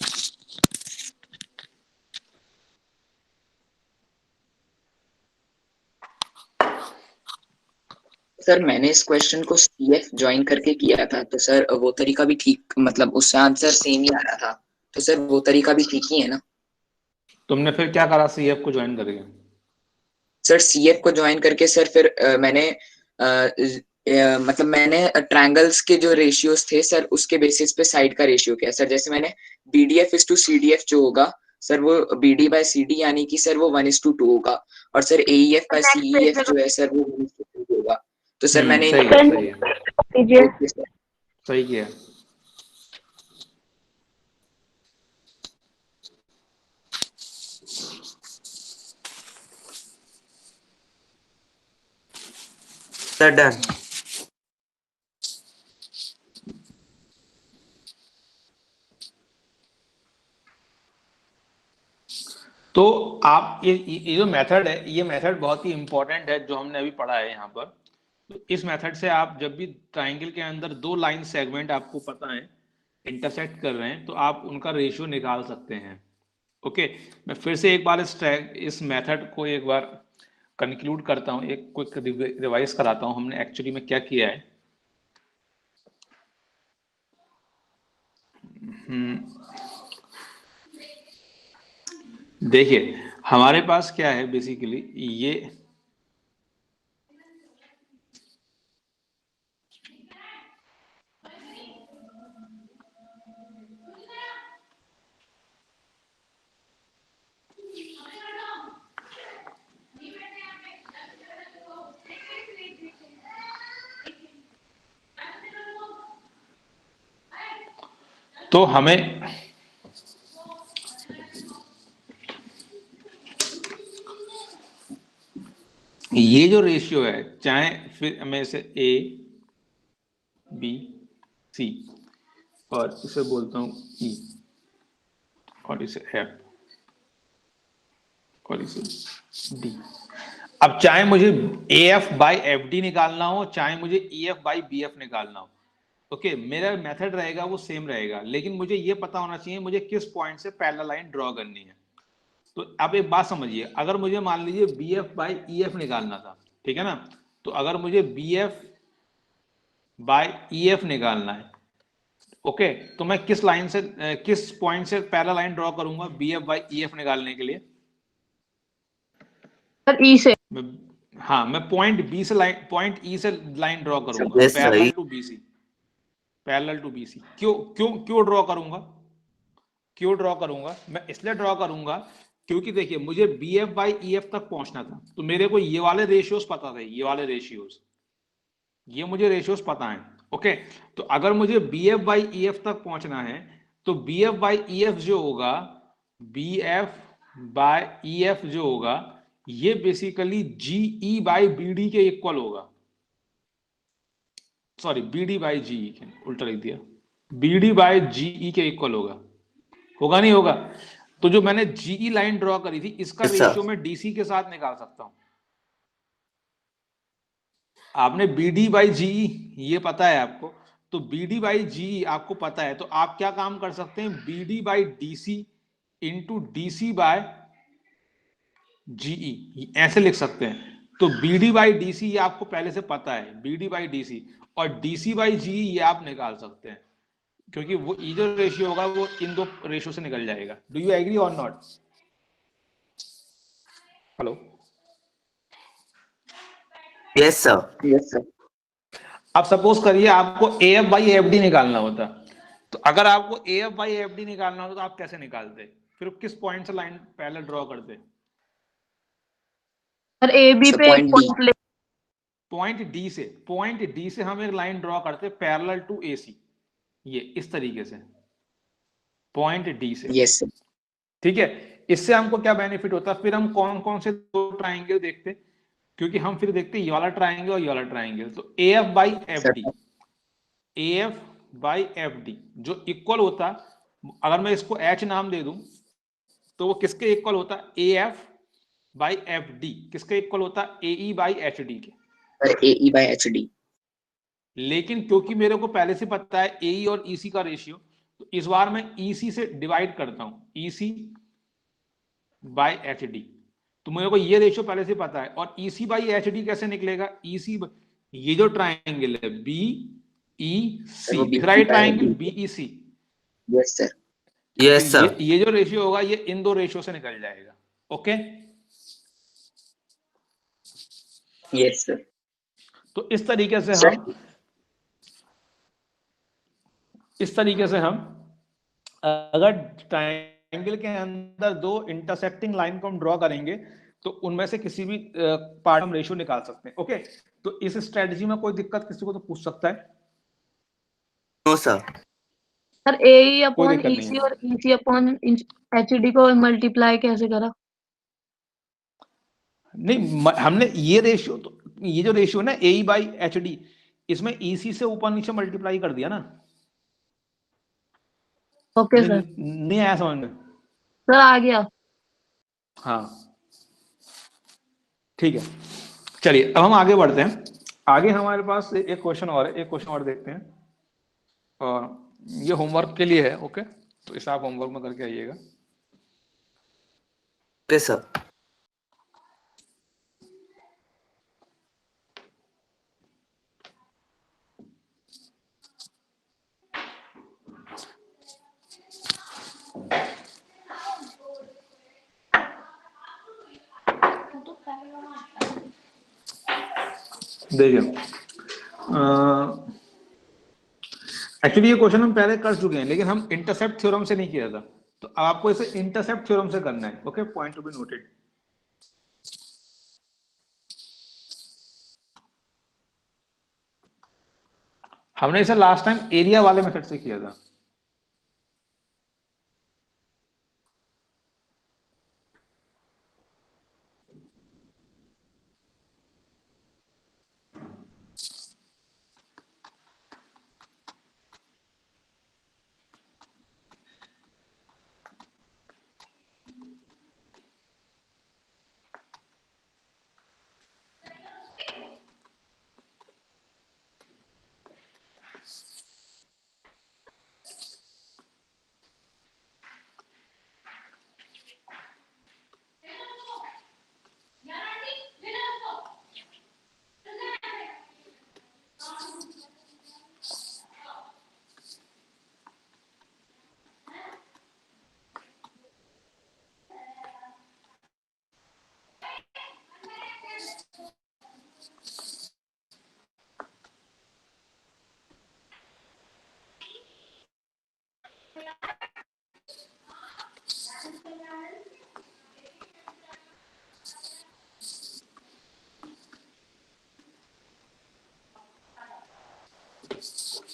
सर मैंने इस क्वेश्चन को CF ज्वाइन करके किया था, तो सर वो तरीका भी ठीक, मतलब उससे आंसर सेम ही आ रहा था, तो सर वो तरीका भी ठीक ही है ना? तुमने फिर क्या करा CF को ज्वाइन करके? सर CF को ज्वाइन करके सर फिर मतलब मैंने ट्रायंगल्स के जो रेशियोज थे सर उसके बेसिस पे साइड का रेशियो किया सर। जैसे मैंने BDF इज टू CDF जो होगा सर, वो BD बाय CD यानी कि सर वो 1:2 होगा, और सर AEF बाय CEF जो है सर वो 1:2 होगा। तो सर मैंने सही है, सही है, कीजिए। Okay sir. सही किया। Sir done. तो आप ये जो मेथड है, ये मेथड बहुत ही इंपॉर्टेंट है जो हमने अभी पढ़ा है यहाँ पर। तो इस मेथड से आप जब भी ट्राइंगल के अंदर दो लाइन सेगमेंट आपको पता है इंटरसेक्ट कर रहे हैं, तो आप उनका रेशियो निकाल सकते हैं। ओके, मैं फिर से एक बार इस मेथड को एक बार कंक्लूड करता हूँ, एक क्विक रिवाइज कराता हूँ हमने एक्चुअली में क्या किया है। देखिए हमारे पास क्या है बेसिकली, ये तो हमें ये जो रेशियो है, चाहे फिर मैं इसे ABC और इसे बोलता हूं E और इसे F और इसे D। अब चाहे मुझे AF बाई FD निकालना हो, चाहे मुझे EF बाई BF निकालना हो, ओके, मेरा मेथड रहेगा वो सेम रहेगा, लेकिन मुझे ये पता होना चाहिए मुझे किस पॉइंट से पैरेलल लाइन ड्रॉ करनी है। तो अब एक बात समझिए, अगर मुझे मान लीजिए BF बाई EF निकालना था, ठीक है ना, तो अगर मुझे BF बाय EF निकालना है, ओके, तो मैं किस लाइन से किस पॉइंट से पैरेलल लाइन ड्रॉ करूंगा BF बाय EF निकालने के लिए? सर ई से। हाँ, मैं पॉइंट E से लाइन ड्रॉ करूंगा Yes, पैरेलल सही। To BC, parallel to BC। क्यों क्यों क्यों ड्रॉ करूंगा? क्यों ड्रॉ करूंगा? मैं इसलिए ड्रॉ करूंगा क्योंकि देखिए मुझे BF बाई EF तक पहुंचना था, तो मेरे को ये वाले रेशियोज पता थे, ये वाले रेशियोज, ये मुझे रेशियोज पता है। ओके, तो अगर मुझे BF बाई EF तक पहुंचना है, तो BF बाई EF जो होगा, BF बाय EF जो होगा, ये बेसिकली GE बाई BD के इक्वल होगा। सॉरी, BD बाई GE, उल्टा लिख दिया, BD बाय GE के इक्वल होगा नहीं होगा? तो जो मैंने GE लाइन ड्रॉ करी थी, इसका Yes, sir. रेशियो मैं DC के साथ निकाल सकता हूं। आपने BD बाई GE ये पता है आपको, तो BD बाई GE आपको पता है, तो आप क्या काम कर सकते हैं, BD by DC into DC by GE ऐसे लिख सकते हैं। तो BD बाई DC ये आपको पहले से पता है, BD बाई DC, और DC बाई GE ये आप निकाल सकते हैं, क्योंकि वो ये जो रेशियो होगा वो इन दो रेशियो से निकल जाएगा। डू यू एग्री और not? Hello, Yes, sir. Yes sir. अब सपोज करिए आपको AF बाई FD निकालना होता, तो अगर आपको AF बाई FD निकालना होता तो आप कैसे निकालते? फिर किस पॉइंट से लाइन पैरेलल ड्रॉ करते? सर ए बी पे एक पॉइंट डी। पॉइंट ले। पॉइंट डी से हम एक लाइन ड्रॉ करते पैरेलल टू AC, ये इस तरीके से, पॉइंट डी से। Yes sir. ठीक है, इससे हमको क्या बेनिफिट होता है? फिर हम कौन कौन से दो ट्राइंगल देखते, क्योंकि हम फिर देखते ये वाला ट्राइंगल और ये वाला ट्राइंगल। तो AF by FD, AF by FD जो इक्वल होता, अगर मैं इसको H नाम दे दूं, तो वो किसके इक्वल होता? AF बाई FD किसके इक्वल होता? AE बाई HD के। Sir AE by HD। लेकिन क्योंकि मेरे को पहले से पता है AE और EC का रेशियो, तो इस बार मैं EC से डिवाइड करता हूं, EC बाई HD। तो मेरे को ये रेशियो पहले से पता है, और EC बाई HD कैसे निकलेगा? EC ये जो ट्राइंगल है बी ई सर सी, वो दिख रहा है BC का है। ट्राइंगल बी ई सी, यस सर। तो यस सर। ये जो रेशियो होगा ये इन दो रेशियो से निकल जाएगा। Okay, yes sir. तो इस तरीके से सर हम अगर ट्राइंगल के अंदर दो इंटरसेक्टिंग लाइन को हम ड्रॉ करेंगे तो उनमें से किसी भी पार्ट हम रेशियो निकाल सकते हैं। ओके, तो इस स्ट्रेटजी में कोई दिक्कत किसी को तो पूछ सकता है? No sir. सर AE कोई अपॉन दिक्कत नहीं EC है। और EC अपॉन HD को मल्टीप्लाई कैसे करा? नहीं, हमने ये रेशियो तो, ये जो रेशियो ना ए बाई एच डी, इसमें ईसी से ऊपर नीचे मल्टीप्लाई कर दिया ना। ओके नहीं, सर। नहीं आया समझ में? सर आ गया। हाँ ठीक है, चलिए अब हम आगे बढ़ते हैं। आगे हमारे पास एक क्वेश्चन और है, एक क्वेश्चन और देखते हैं, और ये होमवर्क के लिए है। ओके, तो इसे आप होमवर्क में करके आइएगा। Okay sir. देखिए, एक्चुअली ये क्वेश्चन हम पहले कर चुके हैं, लेकिन हम इंटरसेप्ट थ्योरम से नहीं किया था, तो अब आपको इसे इंटरसेप्ट थ्योरम से करना है। Okay, point to be noted. हमने इसे लास्ट टाइम एरिया वाले मेथड से किया था।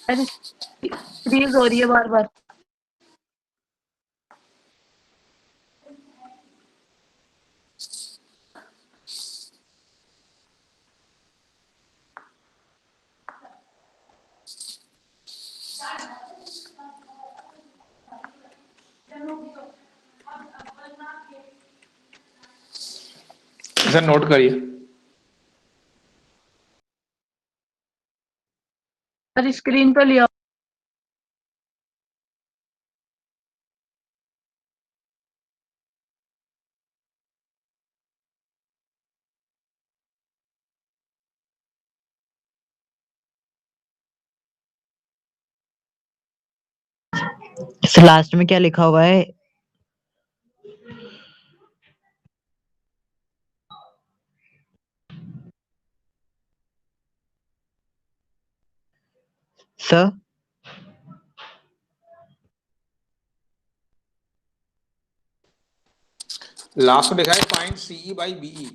सर इंक्रीज हो रही है बार बार। इसे नोट करिए। सर स्क्रीन पे लिया। सर लास्ट में क्या लिखा हुआ है? सर लास्ट में लिखा है find CE by BE.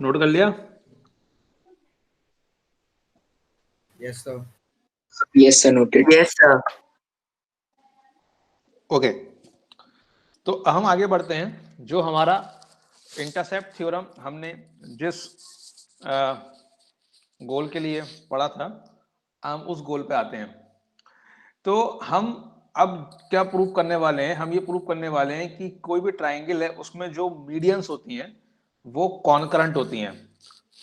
Note कर लिया? Yes, sir. Yes, sir. Noted. Yes sir. Okay, तो हम आगे बढ़ते हैं। जो हमारा इंटरसेप्ट थ्योरम हमने जिस गोल के लिए पढ़ा था, हम उस गोल पे आते हैं। तो हम अब क्या प्रूव करने वाले हैं? हम ये प्रूव करने वाले हैं कि कोई भी ट्राइंगल है उसमें जो मीडियंस होती हैं वो कॉनकरेंट होती हैं।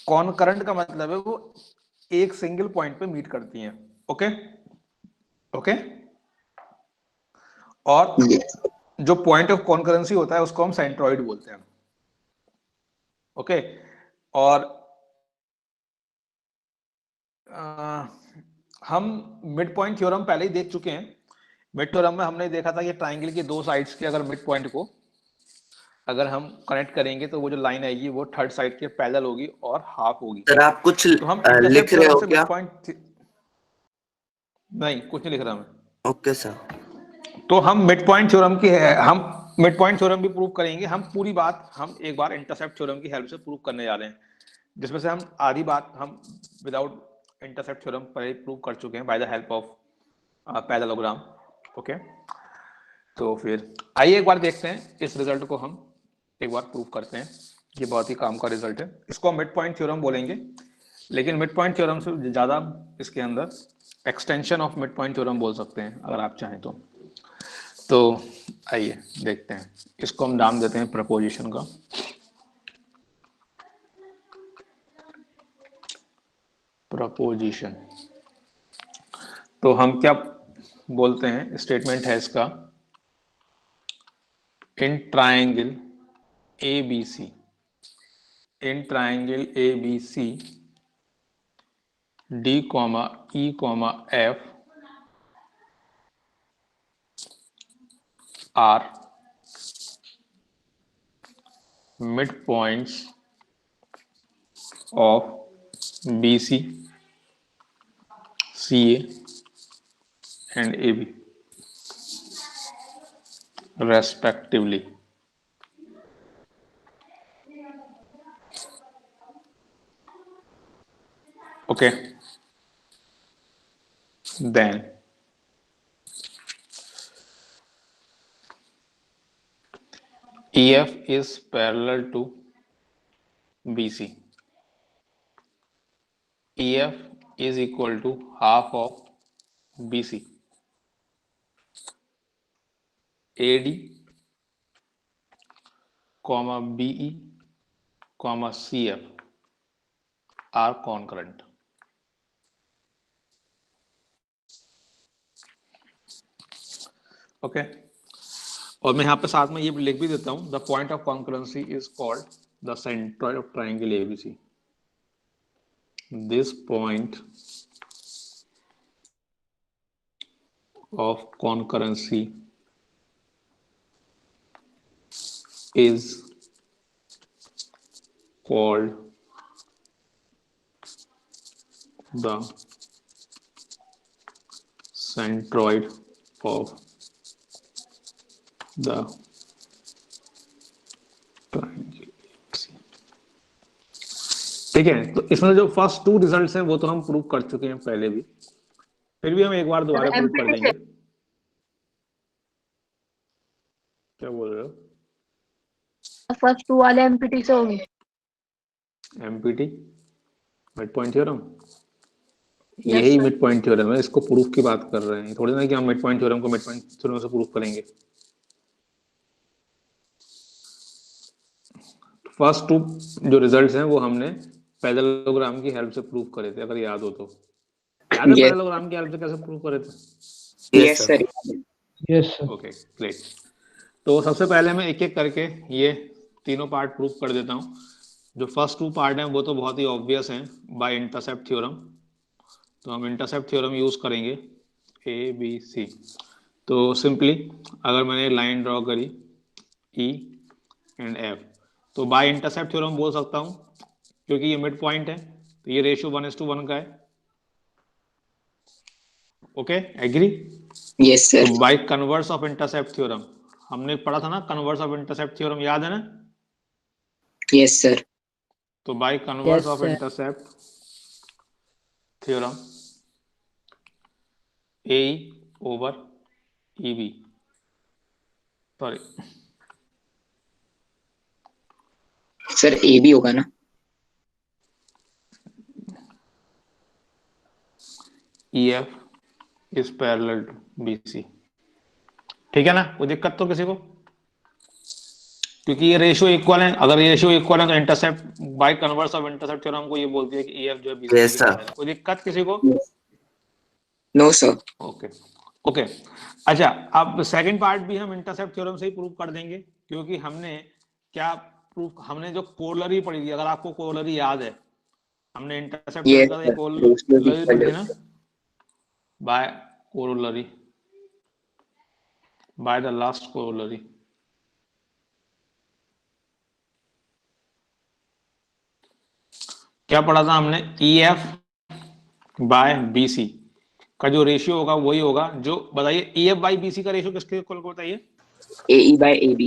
कॉनकरेंट का मतलब है वो एक सिंगल पॉइंट पे मीट करती हैं। ओके ओके, और जो पॉइंट ऑफ कॉन्करेंसी होता है उसको हम सेंट्रॉइड बोलते हैं। ओके, और हम मिड पॉइंट थ्योरम पहले ही देख चुके हैं। मिड थ्योरम में हमने देखा था कि ट्राइंगल की दो साइड्स के अगर मिड पॉइंट को अगर हम कनेक्ट करेंगे तो वो जो लाइन आएगी वो थर्ड साइड के पैरेलल होगी और हाफ होगी। सर आप कुछ तो हम इंटरसेप्ट लिख रहे थ्योरम हो से क्या? मिड पॉइंट नहीं, कुछ नहीं लिख रहा मैं। Okay sir. तो हम मिड पॉइंट थ्योरम की है, हम मिड पॉइंट थ्योरम भी प्रूव करेंगे। हम पूरी बात हम एक बार इंटरसेप्ट थ्योरम की हेल्प से प्रूव करने जा रहे हैं, जिसमें से हम आधी बात हम विदाउट इंटरसेप्ट थ्योरम पर ही प्रूव कर चुके हैं by the help of parallelogram. Okay, तो फिर आइए एक बार देखते हैं इस रिजल्ट को, हम एक बार प्रूव करते हैं। ये बहुत ही काम का रिजल्ट है, इसको हम मिड पॉइंट थ्योरम बोलेंगे, लेकिन मिड पॉइंट थ्योरम से ज्यादा इसके अंदर extension of mid point theorem बोल सकते हैं अगर आप चाहें तो आइए देखते हैं। इसको हम नाम देते हैं प्रपोजिशन का। प्रपोजिशन, तो हम क्या बोलते हैं? स्टेटमेंट है इसका, in triangle ABC, in triangle ABC D, E, F are midpoints of BC, CA and AB respectively. Okay, then EF is parallel to BC. EF is equal to half of BC. AD, BE, CF are concurrent. Okay, और मैं यहाँ पे साथ में ये लिख भी देता हूँ, the point of concurrency is called the centroid of triangle ABC. This point of concurrency is called the centroid of the triangle. ठीक है, तो इसमें जो फर्स्ट टू रिजल्ट्स हैं वो तो हम प्रूव कर चुके हैं पहले भी, फिर भी हम एक बार दोबारा प्रूव कर देंगे। क्या बोल रहे हो? फर्स्ट टू वाले एमपीटी से होंगे। एमपीटी मिड पॉइंट थ्योरम, यही मिड पॉइंट थ्योरम है, इसको प्रूफ की बात कर रहे हैं, थोड़ी ना कि हम मिड पॉइंट थ्योरम को मिड पॉइंट थ्योरम से प्रूफ करेंगे। फर्स्ट टू जो रिजल्ट्स हैं वो हमने पैरेललोग्राम की हेल्प से प्रूफ करे थे, अगर याद हो तो। याद है पैरेललोग्राम की हेल्प से कैसे प्रूफ करे थे? Yes sir. Yes sir. Okay great, तो सबसे पहले मैं एक एक करके ये तीनों पार्ट प्रूफ कर देता हूँ। जो फर्स्ट टू पार्ट हैं वो तो बहुत ही ऑब्वियस हैं बाय इंटरसेप्ट थ्योरम, तो हम इंटरसेप्ट थ्योरम यूज करेंगे ABC। तो सिंपली अगर मैंने लाइन ड्रॉ करी E एंड F, तो बाय इंटरसेप्ट थ्योरम बोल सकता हूँ क्योंकि ये मिड पॉइंट है, तो ये रेशियो 1:1 का है। Okay, agree? Yes sir. तो by converse of intercept theorem, हमने पढ़ा था ना कन्वर्स ऑफ इंटरसेप्ट थ्योरम, याद है ना? Yes sir. तो by converse Yes, of sir. Intercept theorem A over E B, sorry sir A भी होगा ना? E F is parallel to B C. ठीक है ना, कोई दिक्कत तो किसी को? क्योंकि ये रेशियो इक्वल है, अगर ये रेशियो इक्वल है तो intercept by converse of intercept theorem को ये बोलती है कि ई एफ जो है बी सी Yes, के sir. पैरेलल है। कोई दिक्कत किसी को? No sir. Okay okay. अच्छा, अब सेकंड पार्ट भी हम इंटरसेप्ट थ्योरम से ही प्रूव कर देंगे, क्योंकि हमने क्या प्रूव, हमने जो कोरोलरी पढ़ी थी, अगर आपको कोरोलरी याद है, हमने इंटरसेप्ट ये थ्योरम का कोरोलरी पढ़ी थी ना, by corollary, by the last corollary. क्या पढ़ा था हमने? E F by B C का जो रेशियो होगा वही होगा जो, बताइए E F by B C का रेशियो किसके इक्वल को बताइए? A E by A B.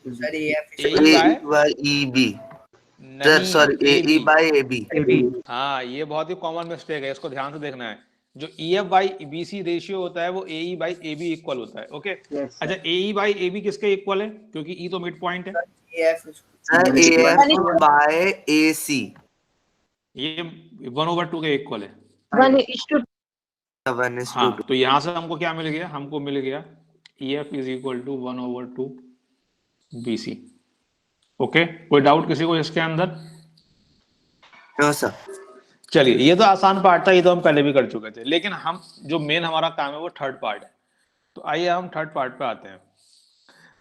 Sir AF A A by by EB. Sir, नहीं, sorry, A AE B. by AB. हाँ, ये बहुत ही कॉमन मिस्टेक है, इसको ध्यान से देखना है। जो E F by B C ratio होता है वो A E by A B equal होता है। ओके, अच्छा A E by A B किसके इक्वल है? क्योंकि ई तो मिड पॉइंट है। AF Sir, AF by AC. ये 1/2 के इक्वल है। 1:2. 1:2. हाँ, तो यहां से हमको क्या मिल गया? हमको मिल गया E F is equal to 1/2 B C. Okay, कोई डाउट किसी को इसके अंदर? No, sir. चलिए, ये तो आसान पार्ट था, ये तो हम पहले भी कर चुके थे, लेकिन हम जो मेन हमारा काम है वो थर्ड पार्ट है। तो आइए हम थर्ड पार्ट पे आते हैं।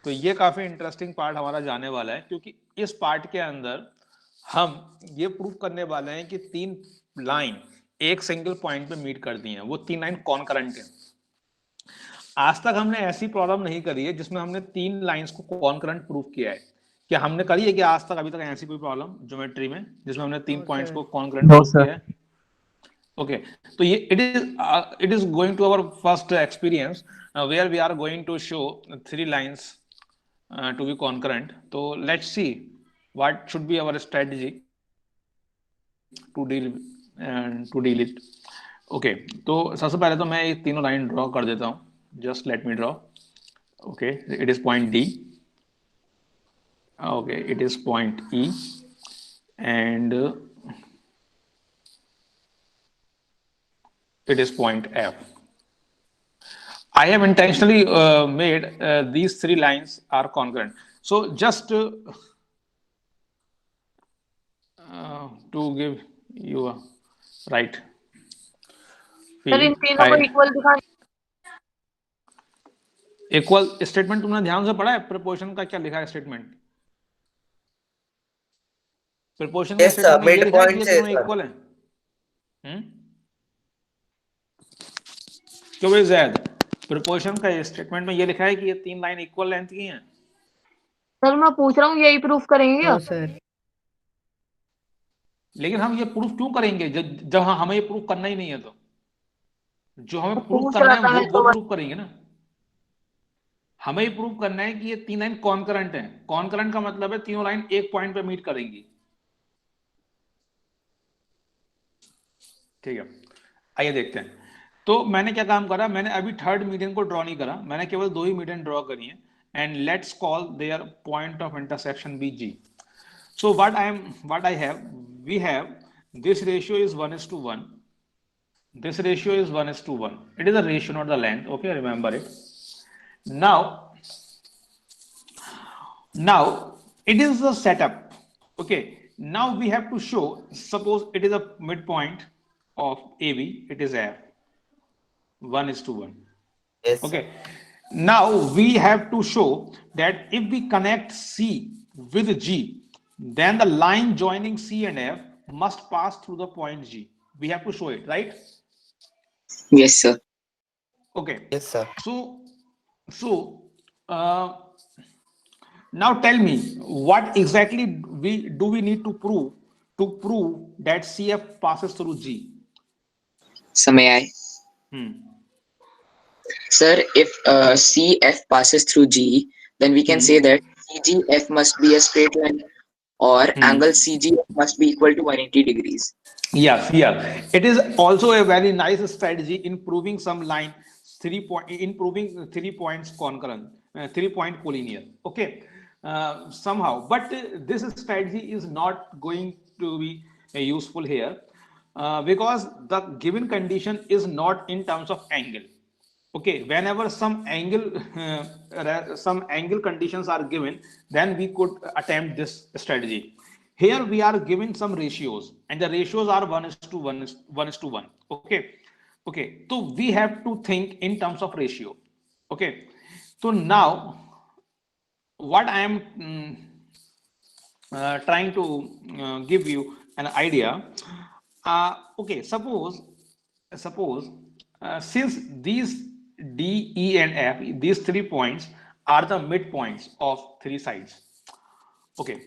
तो ये काफी इंटरेस्टिंग पार्ट हमारा जाने वाला है, क्योंकि इस पार्ट के अंदर हम ये प्रूव करने वाले हैं कि तीन लाइन एक सिंगल पॉइंट पे मीट करती हैं, वो तीन लाइन कॉनकरेंट है। आज तक हमने ऐसी प्रॉब्लम नहीं करी है जिसमें हमने तीन लाइंस को कॉनकरेंट प्रूव किया है। क्या हमने करी है कि आज तक अभी तक ऐसी कोई प्रॉब्लम ज्योमेट्री में जिसमें हमने तीन पॉइंट्स को कॉनकरेंट प्रूव किया है? ओके, तो ये it is going to our first experience where we are going to show three lines to be concurrent. So let's see what should be our strategy to deal it. Okay, तो सबसे पहले तो मैं ये तीनों line draw कर देता हूँ। Just let me draw. Okay, it is point D. Okay, it is point E, and it is point F. I have intentionally made these three lines are congruent. So just to give you a right sir in feel, तीनों को equal दिखाना। Equal statement तुमने ध्यान से पढ़ा है? Preposition का क्या लिखा है स्टेटमेंट? प्रीपोजिशन का Yes, sir. स्टेटमेंट में ये लिखा है कि Midpoint ये से, तीनों sir. इक्वल है। क्यों भाई जैद, प्रीपोजिशन का स्टेटमेंट में ये लिखा है कि ये तीन लाइन इक्वल लेंथ की हैं। सर मैं पूछ रहा हूँ यही प्रूफ करेंगे क्या? No sir. लेकिन हम ये प्रूफ क्यों करेंगे जब हमें ये प्रूफ करना ही नहीं है? तो जो हमें प्रूफ पूछ करना रहा था है मैं वो तो। प्रूफ करेंगे ना। हमें ये प्रूफ करना है कि ये तीन लाइन कॉनकरेंट हैं। कॉनकरेंट का मतलब है तीनों लाइन एक पॉइंट पे मीट करेंगी। ठीक है, आइए देखते हैं। तो मैंने क्या काम करा? मैंने अभी थर्ड मीडियन को ड्रॉ नहीं करा, मैंने केवल दो ही मीडियन ड्रॉ करी है। And let's call their point of intersection B G. So what I have, we have this ratio is 1:1. This ratio is 1:1. It is a ratio, not the length. Okay, remember it. Now it is the setup. Okay, now we have to show. Suppose it is a midpoint of AB. It is F. 1:1. Yes. Okay. Now we have to show that if we connect C with G, then the line joining C and F must pass through the point G. We have to show it, right? Yes, sir. Okay. Yes, sir. So now tell me, what exactly we need to prove that CF passes through G? समय आए. Sir, if CF passes through G, then we can say that CGF must be a straight line or angle CGF must be equal to 180 degrees. Yes, yeah. It is also a very nice strategy in proving some line in proving 3 points concurrent, 3 point collinear. Okay, somehow, but this strategy is not going to be useful here because the given condition is not in terms of angle. Okay, whenever some angle conditions are given, then we could attempt this strategy. Here we are given some ratios, and the ratios are 1:1. Okay, okay. So we have to think in terms of ratio. Okay. So now, what I am trying to give you an idea. Okay, suppose since these D, E, and F, these 3 points are the midpoints of three sides. Okay,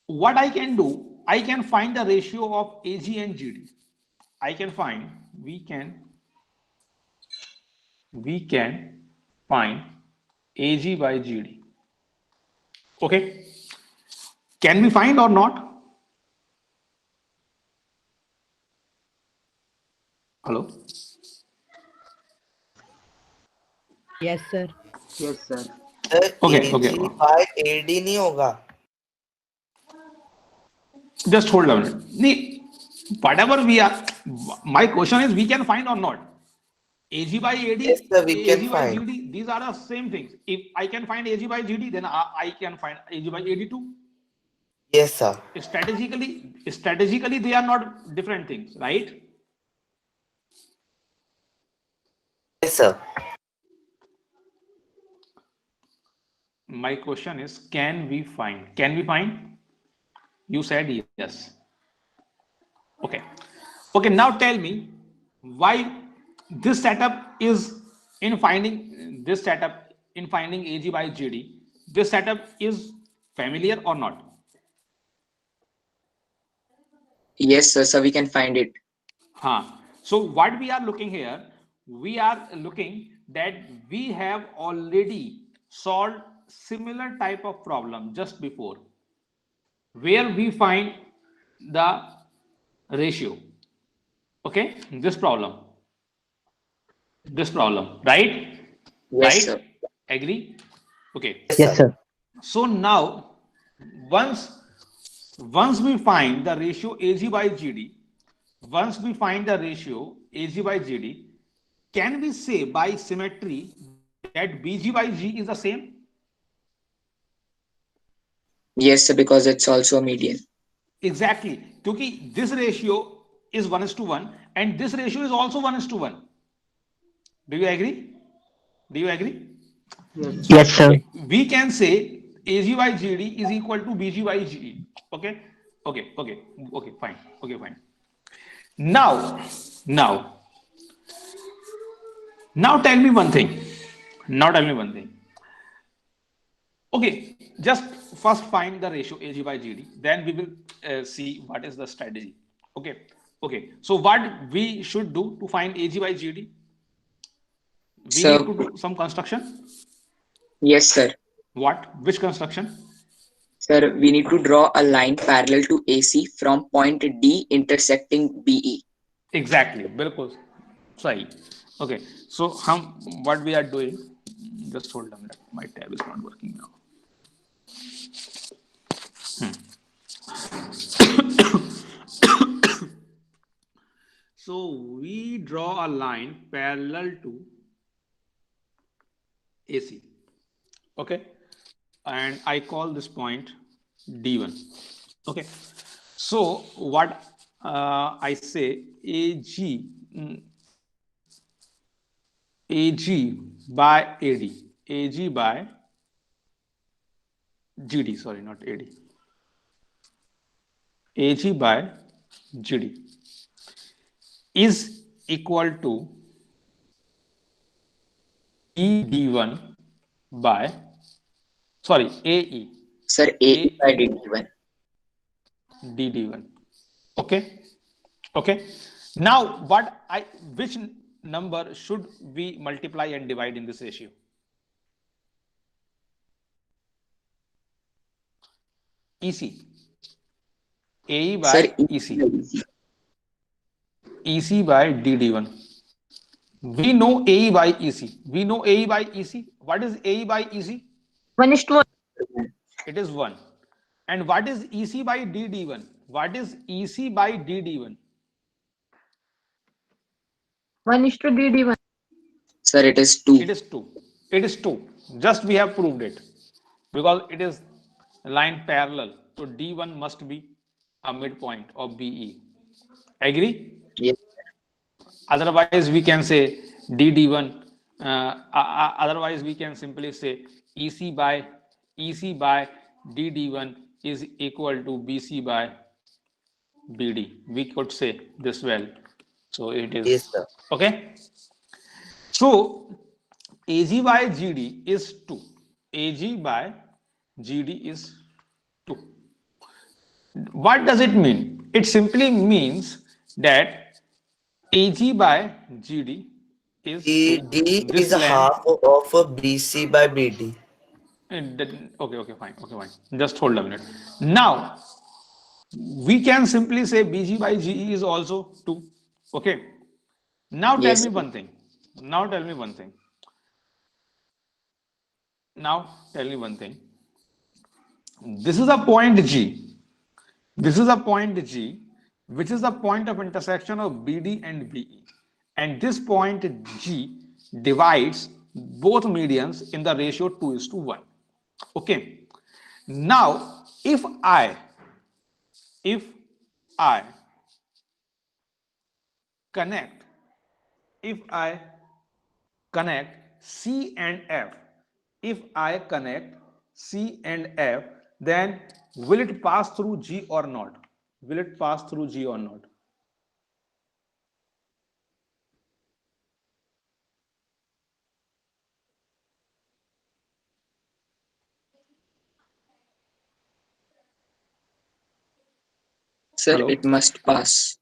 what I can do, I can find the ratio of AG and GD. I can find, we can find AG by GD. Okay, can we find or not? Hello. Yes, sir. Yes, sir. Sir Okay, okay. AG by AD नहीं होगा. Just hold on. Whatever we are, my question is, we can find or not? AG by AD, Yes, sir, we can AG by find. GD, these are the same things. If I can find AG by GD, then I can find AG by AD too. Yes, sir. Strategically, they are not different things, right? Yes, sir. My question is, can we find? Can we find? You said yes. Okay. Okay, now tell me why this setup is in finding AG by GD. This setup is familiar or not? Yes, sir. So we can find it. So what we are looking here, we are looking that we have already solved similar type of problem just before, where we find the ratio. Okay, this problem, right? Yes, sir. Agree? Okay. Yes, Yes, sir. sir. So now, once we find the ratio AG by GD, can we say by symmetry that BG by G is the same? Yes, sir, because it's also a median. Exactly. Because this ratio is 1:1 and this ratio is also 1:1. Do you agree? Yes. Yes, sir. Okay. We can say AG by GD is equal to BG by GE. Okay. Fine. Now, tell me one thing. Okay, just first find the ratio AG by GD. Then we will see what is the strategy. Okay. So what we should do to find AG by GD? We So- need to do some construction. Yes, sir. What? Which construction? Sir, we need to draw a line parallel to AC from point D intersecting BE. Exactly. बिल्कुल सही. Okay. So what we are doing? Just hold on. My tab is not working now. So we draw a line parallel to AC. Okay. And I call this point D1. Okay. So what I say AG by AD. AG by GD. Sorry, not AD. AG by GD is equal to AE. Sir, AE by DD1. DD1. Okay. Now, which number should we multiply and divide in this ratio? EC, AE by Sir, EC, EC by DD1. We know AE by EC. We know AE by EC. What is AE by EC? 1:1. It is 1. And what is EC by DD1? What is EC by DD1? 1:DD1. sir, it is 2. It is 2. It is 2. Just we have proved it. Because it is line parallel. So D1 must be a midpoint of BE. Agree? Yes. Otherwise, we can say DD1. Otherwise, we can simply say EC by DD1 is equal to BC by BD. We could say this well. So it Yes, is sir. okay. So AG by GD is 2. AG by GD is 2. What does it mean? It simply means that AG by GD is 2. D This is a length. half of BC by BD. Okay, fine. Just hold a minute. Now, we can simply say BG by GE is also 2. Okay. Now tell Yes, me sir. one thing. Now tell me one thing. This is a point G. This is a point G, which is the point of intersection of BD and BE. And this point G divides both medians in the ratio 2:1. Okay. Now, if I connect C and F, then will it pass through G or not? Sir, Hello? it must pass.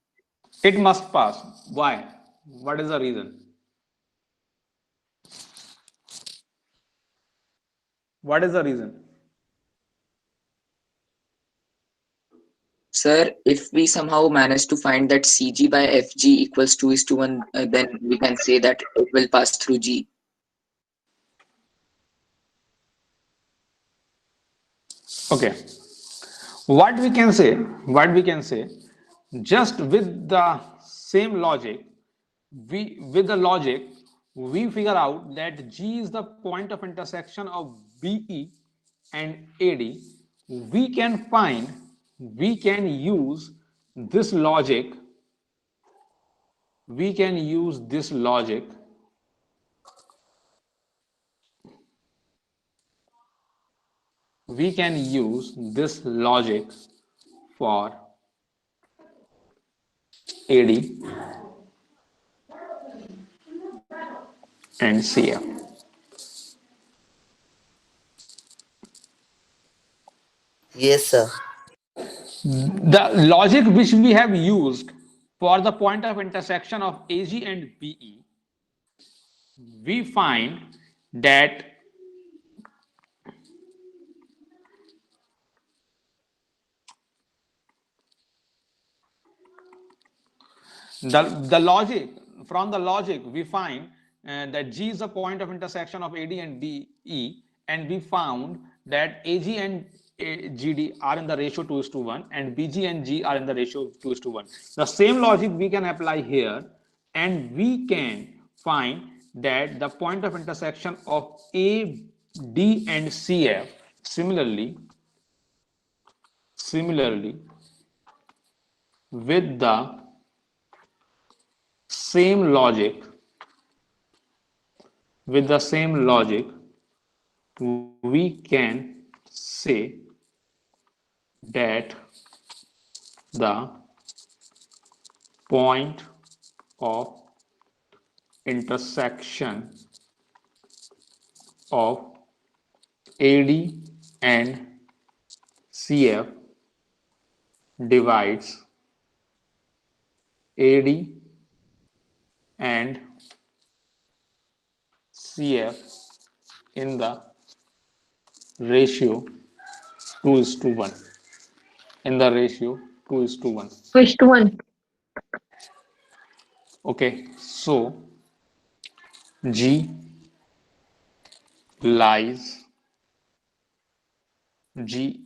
It must pass. Why? What is the reason? What is the reason? Sir, if we somehow manage to find that CG by FG equals 2:1, then we can say that it will pass through G. Okay. What we can say, just with the same logic, we figure out that G is the point of intersection of BE and AD. We can use this logic. We can use this logic for AD and CF. Yes, sir. The logic which we have used for the point of intersection of AG and BE, we find that the logic we find that G is the point of intersection of AD and BE, and we found that AG and GD are in the ratio 2:1 and BG and G are in the ratio 2:1. The same logic we can apply here, and we can find that the point of intersection of AD and CF similarly with the same logic we can say that the point of intersection of AD and CF divides AD and CF in the ratio 2:1. in the ratio 2:1. 2:1. Okay, so G lies G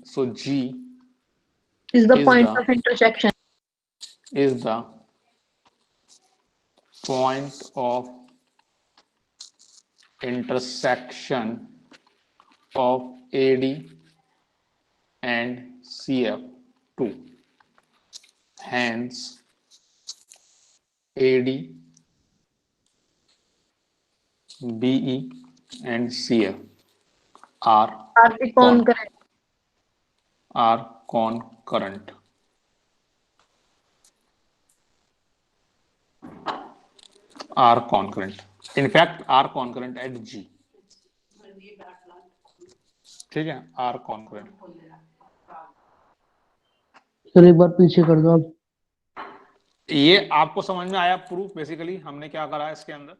Is the is point the of intersection. is the point of intersection of AD and CF2. Hence, AD, BE, and CF are Are the concurrent. concurrent. Are concurrent. In fact, are concurrent at G. ठीक है, are concurrent. Sir एक बार पीछे कर दो आप। ये आपको समझ में आया प्रूफ? बेसिकली हमने क्या करा इसके अंदर,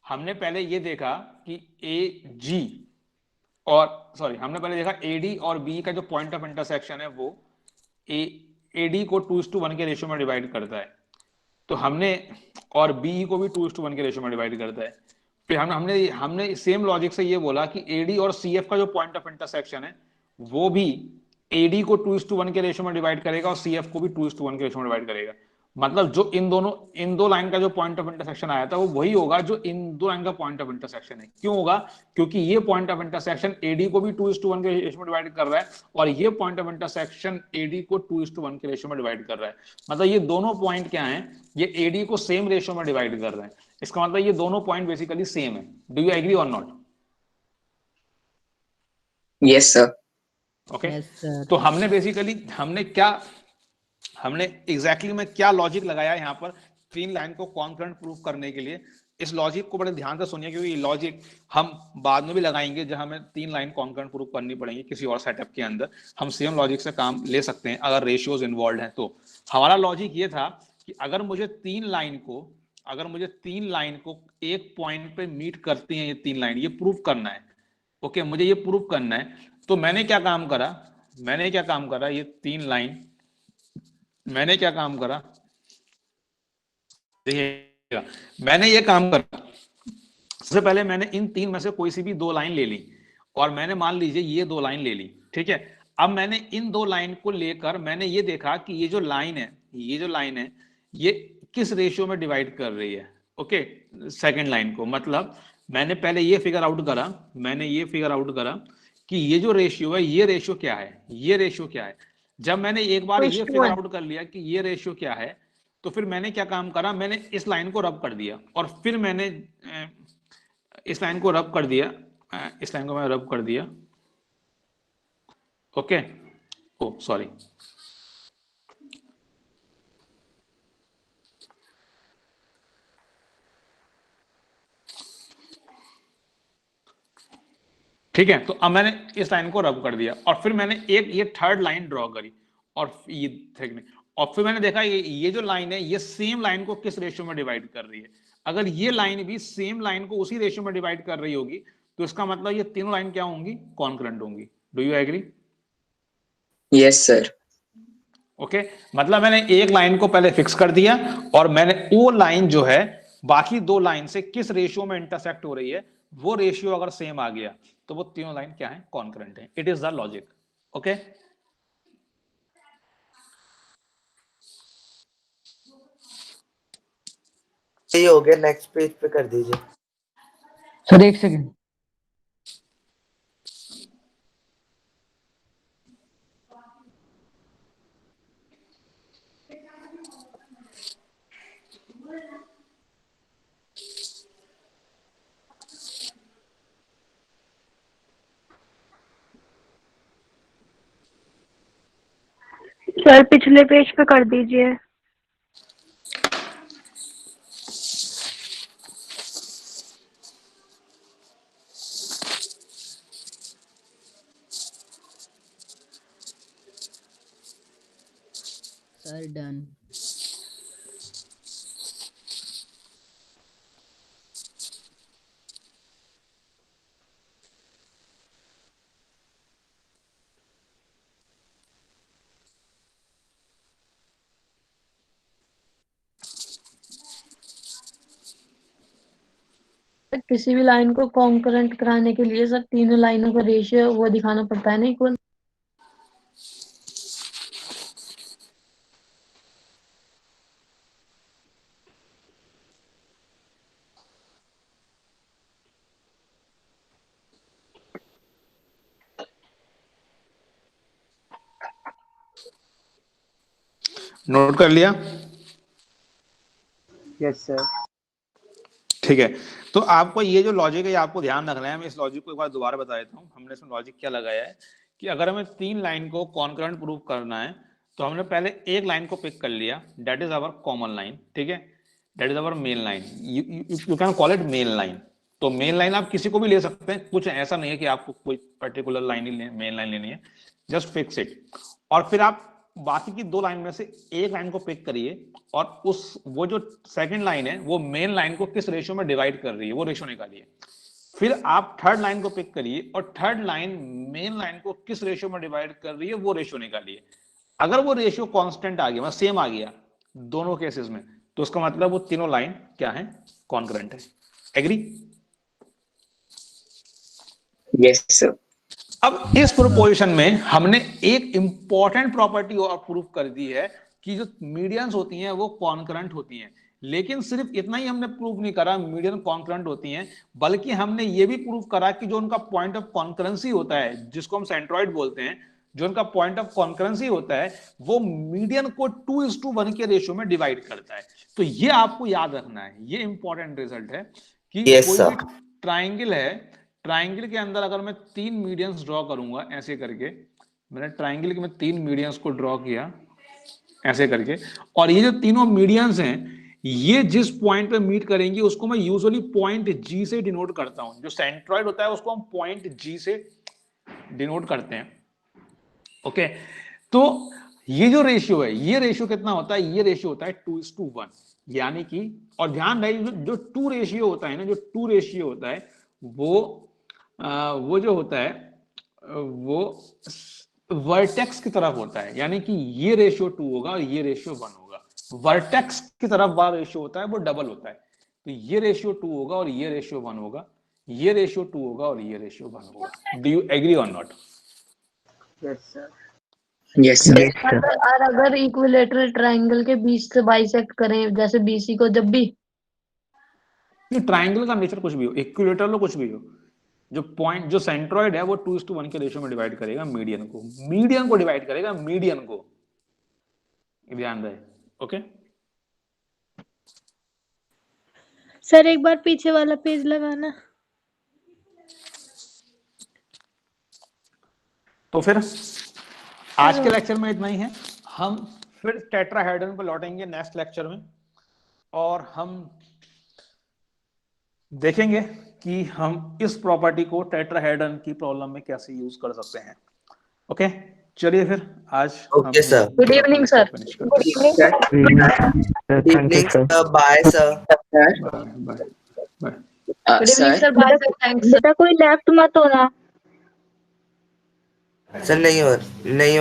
हमने पहले ये देखा कि ए जी और सॉरी हमने पहले देखा एडी और बी का जो पॉइंट ऑफ इंटरसेक्शन है वो एडी को 2:1 के रेशियो में डिवाइड करता है, तो हमने और बी को भी 2:1 के रेशियो में डिवाइड करता है। फिर हमने हमने सेम लॉजिक से ये बोला कि एडी और सीएफ का जो पॉइंट ऑफ इंटरसेक्शन है वो भी एडी को 2:1 के रेशियो में डिवाइड करेगा और सीएफ को भी 2:1 के रेशियो में डिवाइड करेगा। मतलब जो इन दो लाइन का जो पॉइंट ऑफ इंटरसेक्शन आया था वो वही होगा जो इन दो लाइन का पॉइंट ऑफ इंटरसेक्शन है। क्यों होगा? क्योंकि ये पॉइंट ऑफ इंटरसेक्शन एडी को भी 2:1 के रेशियो में डिवाइड कर रहा है और ये पॉइंट ऑफ इंटरसेक्शन एडी को 2:1 के रेशियो में डिवाइड कर रहा है। मतलब ये दोनों पॉइंट क्या हैं, ये एडी को सेम रेशियो में डिवाइड कर रहे हैं। इसका मतलब ये दोनों पॉइंट बेसिकली सेम है। डू यू एग्री और not? Yes sir. Okay, Yes, sir. तो हमने बेसिकली हमने एग्जैक्टली में क्या लॉजिक लगाया यहाँ पर तीन लाइन को कॉन्करेंट प्रूफ करने के लिए। इस लॉजिक को बड़े ध्यान से सुनिए क्योंकि ये लॉजिक हम बाद में भी लगाएंगे जहां हमें तीन लाइन कॉन्करेंट प्रूफ करनी पड़ेगी किसी और सेटअप के अंदर। हम सेम लॉजिक से काम ले सकते हैं अगर रेशियोज इन्वॉल्व हैं तो। हमारा लॉजिक ये था कि अगर मुझे तीन लाइन को एक पॉइंट पे मीट करती हैं ये तीन लाइन, ये प्रूफ करना है। ओके, मुझे ये प्रूफ करना है, तो मैंने क्या काम करा, ये तीन लाइन मैंने क्या काम करा, देखिएगा मैंने ये काम करा। सबसे पहले मैंने इन तीन में से कोई सी भी दो लाइन ले ली और मैंने मान लीजिए ये दो लाइन ले ली, ठीक है। अब मैंने इन दो लाइन को लेकर मैंने ये देखा कि ये जो लाइन है ये किस रेशियो में डिवाइड कर रही है। ओके, सेकंड लाइन को, मतलब मैंने पहले ये फिगर आउट करा कि ये जो रेशियो है ये रेशियो क्या है। जब मैंने एक बार ये फिगर 2:1. आउट कर लिया कि ये रेशियो क्या है, तो फिर मैंने क्या काम करा, मैंने इस लाइन को रब कर दिया और फिर मैंने इस लाइन को रब कर दिया। ओके, ओ सॉरी, ठीक है। तो अब मैंने इस लाइन को रब कर दिया और फिर मैंने एक ये थर्ड लाइन ड्रॉ करी और ये देखने, और फिर मैंने देखा ये जो लाइन है ये सेम लाइन को किस रेशियो में डिवाइड कर रही है। अगर ये लाइन भी सेम लाइन को उसी रेशियो में डिवाइड कर रही होगी तो इसका मतलब ये तीनों लाइन क्या होंगी, कॉन्करेंट होंगी। Do you agree? Yes sir. Okay, मतलब मैंने एक लाइन को पहले फिक्स कर दिया और मैंने वो लाइन जो है बाकी दो लाइन से किस रेशियो में इंटरसेक्ट हो रही है, वो रेशियो अगर सेम आ गया तो वो तीनों लाइन क्या है, कॉन्करेंट है। It is the logic. Okay, ये हो गया, नेक्स्ट पेज पे कर दीजिए। सर एक सेकंड। सर पिछले पेज पे कर दीजिए। Sir, done. किसी भी लाइन को कॉन्करेंट कराने के लिए सर तीनों लाइनों का रेशियो वो दिखाना पड़ता है ना इक्वल। नोट कर लिया? Yes sir. ठीक है, तो आपको ये जो लॉजिक है ये आपको ध्यान रखना है। मैं इस लॉजिक को एक बार दोबारा बता देता हूँ। हमने इसमें लॉजिक क्या लगाया है कि अगर हमें 3 लाइन को कॉन्करेंट प्रूव करना है तो हमने पहले एक लाइन को पिक कर लिया, that is our common line, ठीक है, that is our main line, you can call it main line. तो मेन लाइन आप किसी को भी ले सकते हैं, कुछ ऐसा नहीं है कि आपको कोई पर्टिकुलर लाइन ही मेन लाइन लेनी है, जस्ट फिक्स इट। और फिर आप बाकी की 2 लाइन में से एक लाइन को पिक करिए और उस वो जो सेकंड लाइन है वो मेन लाइन को किस रेशियो में डिवाइड कर रही है वो रेशियो निकालिए। फिर आप थर्ड लाइन को पिक करिए और थर्ड लाइन मेन लाइन को किस रेशियो में डिवाइड कर रही है वो रेशियो निकालिए। अगर वो रेशियो कांस्टेंट आ गया, मतलब सेम आ गया दोनों केसेस में, तो उसका मतलब वो तीनों लाइन क्या है, कॉन्करेंट है। एग्री? Yes sir. अब इस प्रोपोजिशन में हमने एक इंपॉर्टेंट प्रॉपर्टी और प्रूव कर दी है कि जो मीडियंस होती हैं वो कॉन्करेंट होती हैं। लेकिन सिर्फ इतना ही हमने प्रूव नहीं करा मीडियन कॉन्करेंट होती हैं, बल्कि हमने ये भी प्रूव करा कि जो उनका पॉइंट ऑफ कॉन्करेंसी होता है, जिसको हम सेंट्रॉइड बोलते हैं, जो उनका पॉइंट ऑफ कॉन्करेंसी होता है वो मीडियन को 2:1 के रेशियो में डिवाइड करता है। तो ये आपको याद रखना है, ये इंपॉर्टेंट रिजल्ट है कि Yes, कोई sir. भी ट्राइंगल है, ट्राइंगल के अंदर अगर मैं 3 मीडियंस ड्रॉ करूंगा ऐसे करके, मैंने ट्राइंगल के में 3 मीडियंस को ड्रॉ किया ऐसे करके, और ये जो तीनों मीडियंस हैं ये जिस पॉइंट पे मीट करेंगी उसको मैं यूजुअली पॉइंट जी से डिनोट करता हूं। जो सेंट्रॉइड होता है उसको हम पॉइंट जी से डिनोट करते हैं। ओके, तो ये जो रेशियो है, ये रेशियो कितना होता है, ये रेशियो होता है 2:1, यानी कि, और ध्यान रहे जो 2 रेशियो होता है ना, जो 2 रेशियो होता है वो जो होता है वो वर्टेक्स की तरफ होता है, यानी कि ये रेशियो 2 होगा और ये रेशियो 1 होगा। वर्टेक्स की तरफ वाला रेशियो होता है वो डबल होता है। तो ये रेशियो 2 होगा और ये रेशियो 1 होगा, ये रेशियो 2 होगा और ये रेशियो 1 होगा। डू यू एग्री और not? Yes sir. Yes sir. Yes, sir. और अगर इक्विलेटरल ट्रायंगल के बीच से बाइसेक्ट करें जैसे बीसी को, जब भी ये ट्राइंगल का नेचर कुछ भी हो, इक्विलेटरल कुछ भी हो, जो पॉइंट जो सेंट्रॉइड है वो 2:1 के रेशियो में डिवाइड करेगा मीडियन को, मीडियन को डिवाइड करेगा मीडियन को, ध्यान रहे। ओके, सर एक बार पीछे वाला पेज लगाना। तो फिर आज के लेक्चर में इतना ही है। हम फिर टेट्राहेड्रन पर लौटेंगे नेक्स्ट लेक्चर में, और हम देखेंगे कि हम इस प्रॉपर्टी को टेट्राहेड्रन की प्रॉब्लम में कैसे यूज कर सकते हैं। ओके, चलिए फिर आज Okay, sir. Good evening sir. Finish करते हैं। Sir. Sir, thank you, Evening, sir. sir. Bye, sir. Bye bye bye. Good evening sir sir, bye sir, thanks. बेटा कोई लेफ्ट मत होना। Sir, नहीं हो